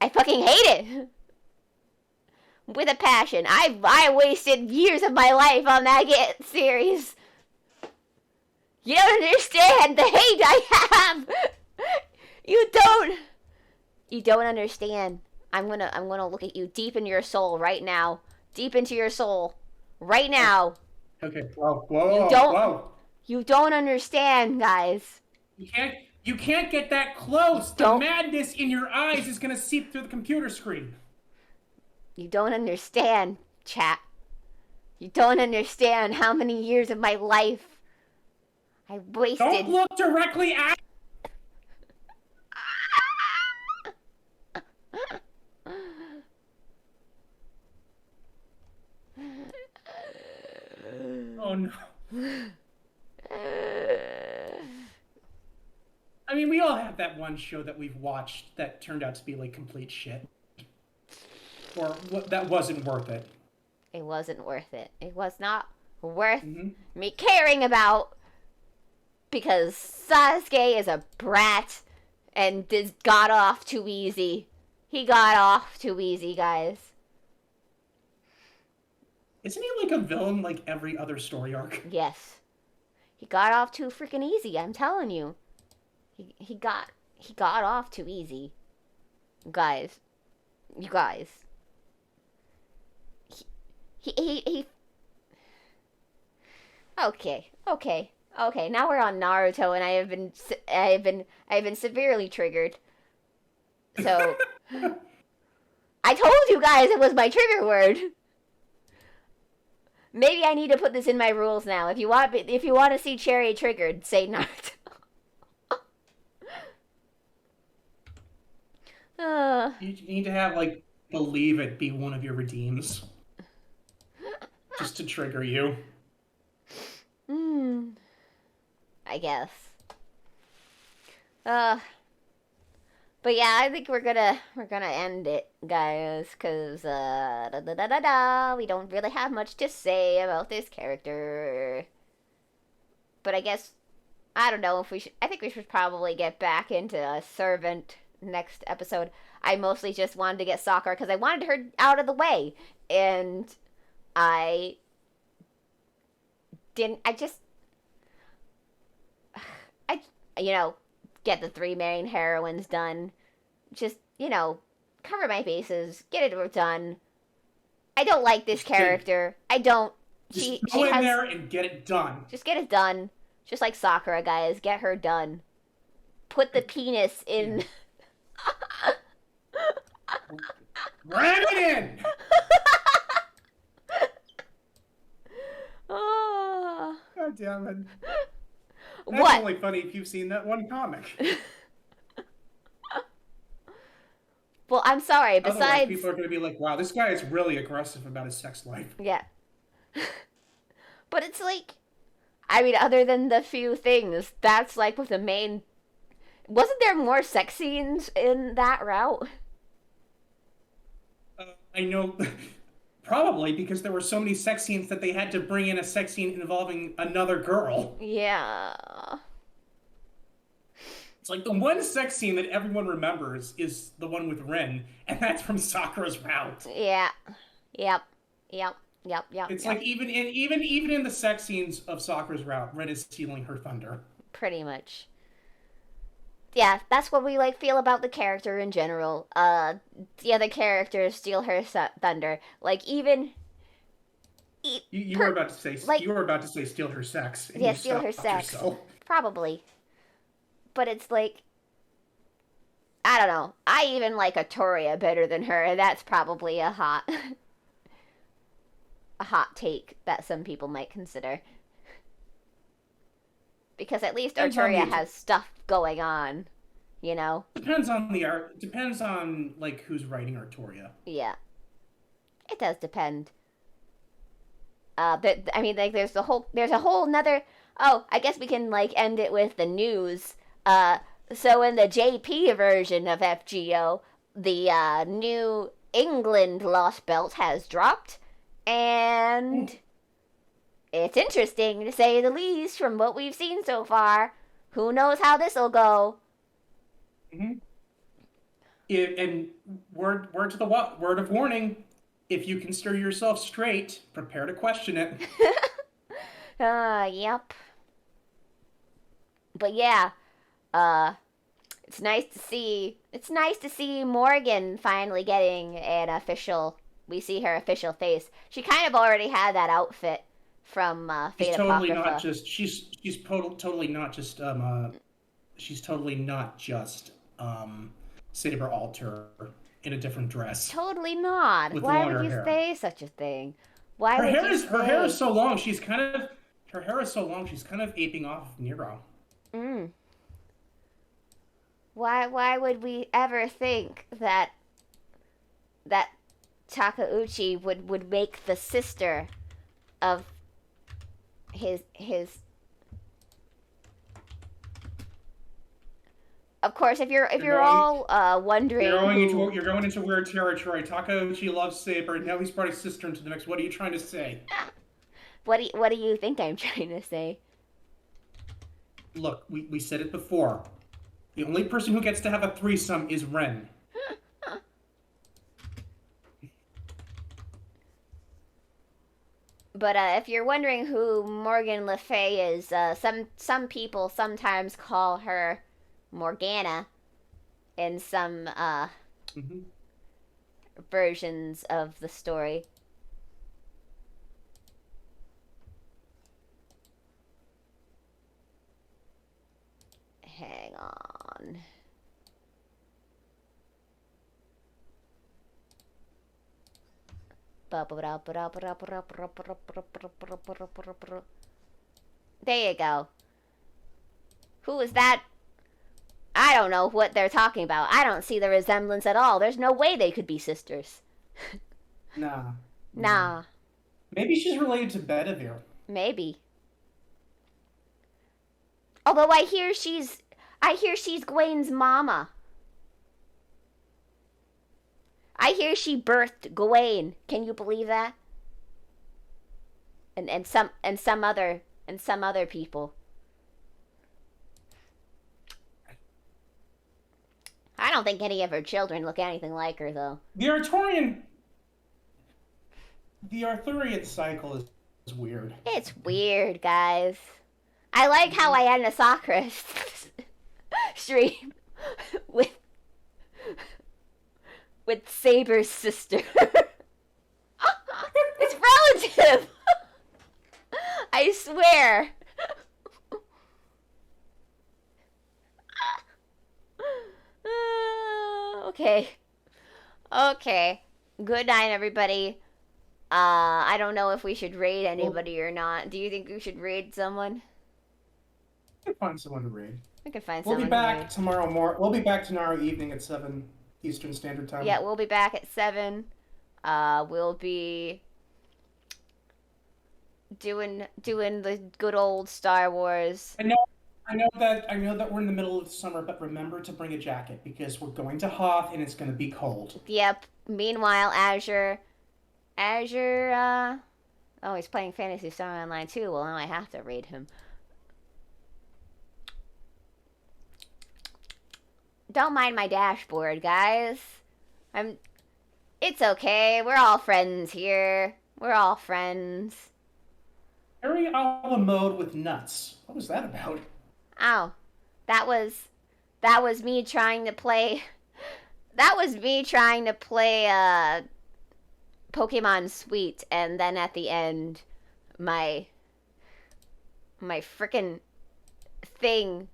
[SPEAKER 1] I fucking hate it. With a passion. I wasted years of my life on that series. You don't understand the hate I have. You don't understand. I'm gonna look at you deep in your soul right now. Deep into your soul. Right now.
[SPEAKER 2] Okay. Whoa.
[SPEAKER 1] You don't understand, guys.
[SPEAKER 2] You can't get that close. The madness in your eyes is gonna seep through the computer screen.
[SPEAKER 1] You don't understand, chat. You don't understand how many years of my life I wasted.
[SPEAKER 2] Don't look directly at. Oh no. I mean, we all have that one show that we've watched that turned out to be like complete shit. Or that wasn't worth it.
[SPEAKER 1] It wasn't worth it. It was not worth me caring about because Sasuke is a brat and got off too easy. He got off too easy, guys.
[SPEAKER 2] Isn't he like a villain like every other story arc?
[SPEAKER 1] Yes. He got off too freaking easy, I'm telling you. He got off too easy. Guys. You guys. He Okay. Okay. Okay, now we're on Naruto and I have been severely triggered. So I told you guys it was my trigger word. Maybe I need to put this in my rules now. If you want to see Cherry triggered, say Naruto.
[SPEAKER 2] You need to have like believe it be one of your redeems, just to trigger you.
[SPEAKER 1] I guess. Uh but yeah, I think we're gonna end it, guys, cause we don't really have much to say about this character. But I guess I don't know if we should. I think we should probably get back into a servant next episode. I mostly just wanted to get Sakura because I wanted her out of the way, and I didn't. I get the 3 main heroines done. Just cover my bases, get it done. I don't like this character. I don't.
[SPEAKER 2] Just go in there and get it done.
[SPEAKER 1] Just get it done. Just like Sakura, guys. Get her done. Put the penis in.
[SPEAKER 2] Ram it in!
[SPEAKER 1] Oh.
[SPEAKER 2] God damn it. That's
[SPEAKER 1] What?
[SPEAKER 2] only funny if you've seen that one comic.
[SPEAKER 1] Well, I'm sorry.
[SPEAKER 2] Otherwise,
[SPEAKER 1] Besides,
[SPEAKER 2] people are going to be like, wow, this guy is really aggressive about his sex life.
[SPEAKER 1] yeah. But it's like, I mean, other than the few things, that's like with the main. Wasn't there more sex scenes in that route?
[SPEAKER 2] I know, probably because there were so many sex scenes that they had to bring in a sex scene involving another girl.
[SPEAKER 1] Yeah.
[SPEAKER 2] It's like the one sex scene that everyone remembers is the one with Rin, and that's from Sakura's route.
[SPEAKER 1] Yeah. Yep.
[SPEAKER 2] It's like even in the sex scenes of Sakura's route, Rin is stealing her thunder.
[SPEAKER 1] Pretty much. Yeah, that's what we feel about the character in general. The other characters steal her thunder. Like even.
[SPEAKER 2] You were about to say steal her sex.
[SPEAKER 1] Yeah, steal her sex.
[SPEAKER 2] Yourself.
[SPEAKER 1] Probably. But it's like, I don't know. I even like Atoria better than her, and that's probably a hot take that some people might consider. Because at least Atoria has stuff going on,
[SPEAKER 2] Depends on the art. Depends on who's writing Artoria.
[SPEAKER 1] Yeah, it does depend. But I mean, there's a whole nother. Oh, I guess we can end it with the news. So in the JP version of FGO, the New England Lost Belt has dropped, and it's interesting to say the least from what we've seen so far. Who knows how this'll go?
[SPEAKER 2] Mm-hmm. And word of warning: if you consider yourself straight, prepare to question it.
[SPEAKER 1] Yep. But yeah, it's nice to see. It's nice to see Morgan finally getting an official. We see her official face. She kind of already had that outfit from Fate
[SPEAKER 2] She's totally
[SPEAKER 1] Apocrypha.
[SPEAKER 2] not just. She's totally not just. She's totally not just. Saber Alter in a different dress.
[SPEAKER 1] Totally not. Why would you say such a thing? Why would you say?
[SPEAKER 2] Her hair is so long. Her hair is so long. She's kind of aping off Nero.
[SPEAKER 1] Why would we ever think that Takeuchi would make the sister of his Of course, if you're all wondering,
[SPEAKER 2] you're going into weird territory. Takeuchi loves Saber, and now he's brought his sister into the mix. What are you trying to say?
[SPEAKER 1] What do you think I'm trying to say?
[SPEAKER 2] Look, we said it before. The only person who gets to have a threesome is Ren.
[SPEAKER 1] But if you're wondering who Morgan Le Fay is, some people sometimes call her Morgana in some
[SPEAKER 2] Hmm.
[SPEAKER 1] versions of the story. Hang on. There you go. Who is that? I don't know what they're talking about. I don't see the resemblance at all. There's no way they could be sisters.
[SPEAKER 2] Nah, nah.
[SPEAKER 1] Nah,
[SPEAKER 2] Maybe she's related to Bedivere.
[SPEAKER 1] maybe. Although I hear she's Gwen's mama. I hear she birthed Gwen. Can you believe that? And some other people. I don't think any of her children look anything like her though.
[SPEAKER 2] The Arthurian, the Arthurian cycle is weird.
[SPEAKER 1] It's weird, guys. I like how I end a soccer stream with with Saber's sister. It's relative. I swear. Okay. Okay. Good night, everybody. I don't know if we should raid
[SPEAKER 2] We'll,
[SPEAKER 1] anybody or not. Do you think we should raid someone?
[SPEAKER 2] we'll find someone to raid.
[SPEAKER 1] We can find
[SPEAKER 2] We'll be
[SPEAKER 1] someone to raid.
[SPEAKER 2] back tomorrow morning. We'll be back tomorrow evening at 7 Eastern Standard Time.
[SPEAKER 1] Yeah, we'll be back at 7. We'll be doing the good old Star Wars.
[SPEAKER 2] I know that we're in the middle of the summer, but remember to bring a jacket because we're going to Hoth and it's going to be cold.
[SPEAKER 1] Yep. Meanwhile, Azure, oh, he's playing Fantasy Star Online too. Well, now I have to raid him. Don't mind my dashboard, guys. I'm. It's okay. We're all friends here. We're all friends.
[SPEAKER 2] Harry a la mode with nuts. What was that about?
[SPEAKER 1] Ow. That was. That was me trying to play. That was me trying to play, Pokemon Sweet, and then at the end, my. My frickin' thing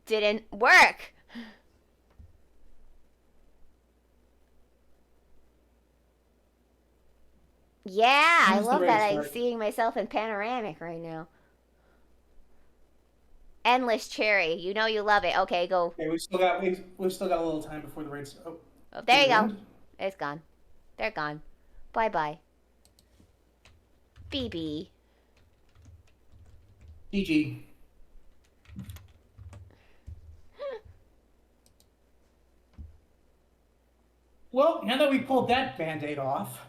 [SPEAKER 1] didn't work. Yeah, I
[SPEAKER 2] Use the
[SPEAKER 1] love
[SPEAKER 2] raid
[SPEAKER 1] that. I'm
[SPEAKER 2] start.
[SPEAKER 1] seeing myself in panoramic right now. Endless cherry. You know you love it. Okay, go.
[SPEAKER 2] Okay, we've still got a little time before the raid. Oh,
[SPEAKER 1] Oh, there
[SPEAKER 2] did
[SPEAKER 1] you
[SPEAKER 2] it
[SPEAKER 1] go.
[SPEAKER 2] end?
[SPEAKER 1] It's gone. They're gone. Bye bye. BB.
[SPEAKER 2] GG. Well, now that we pulled that band-aid off,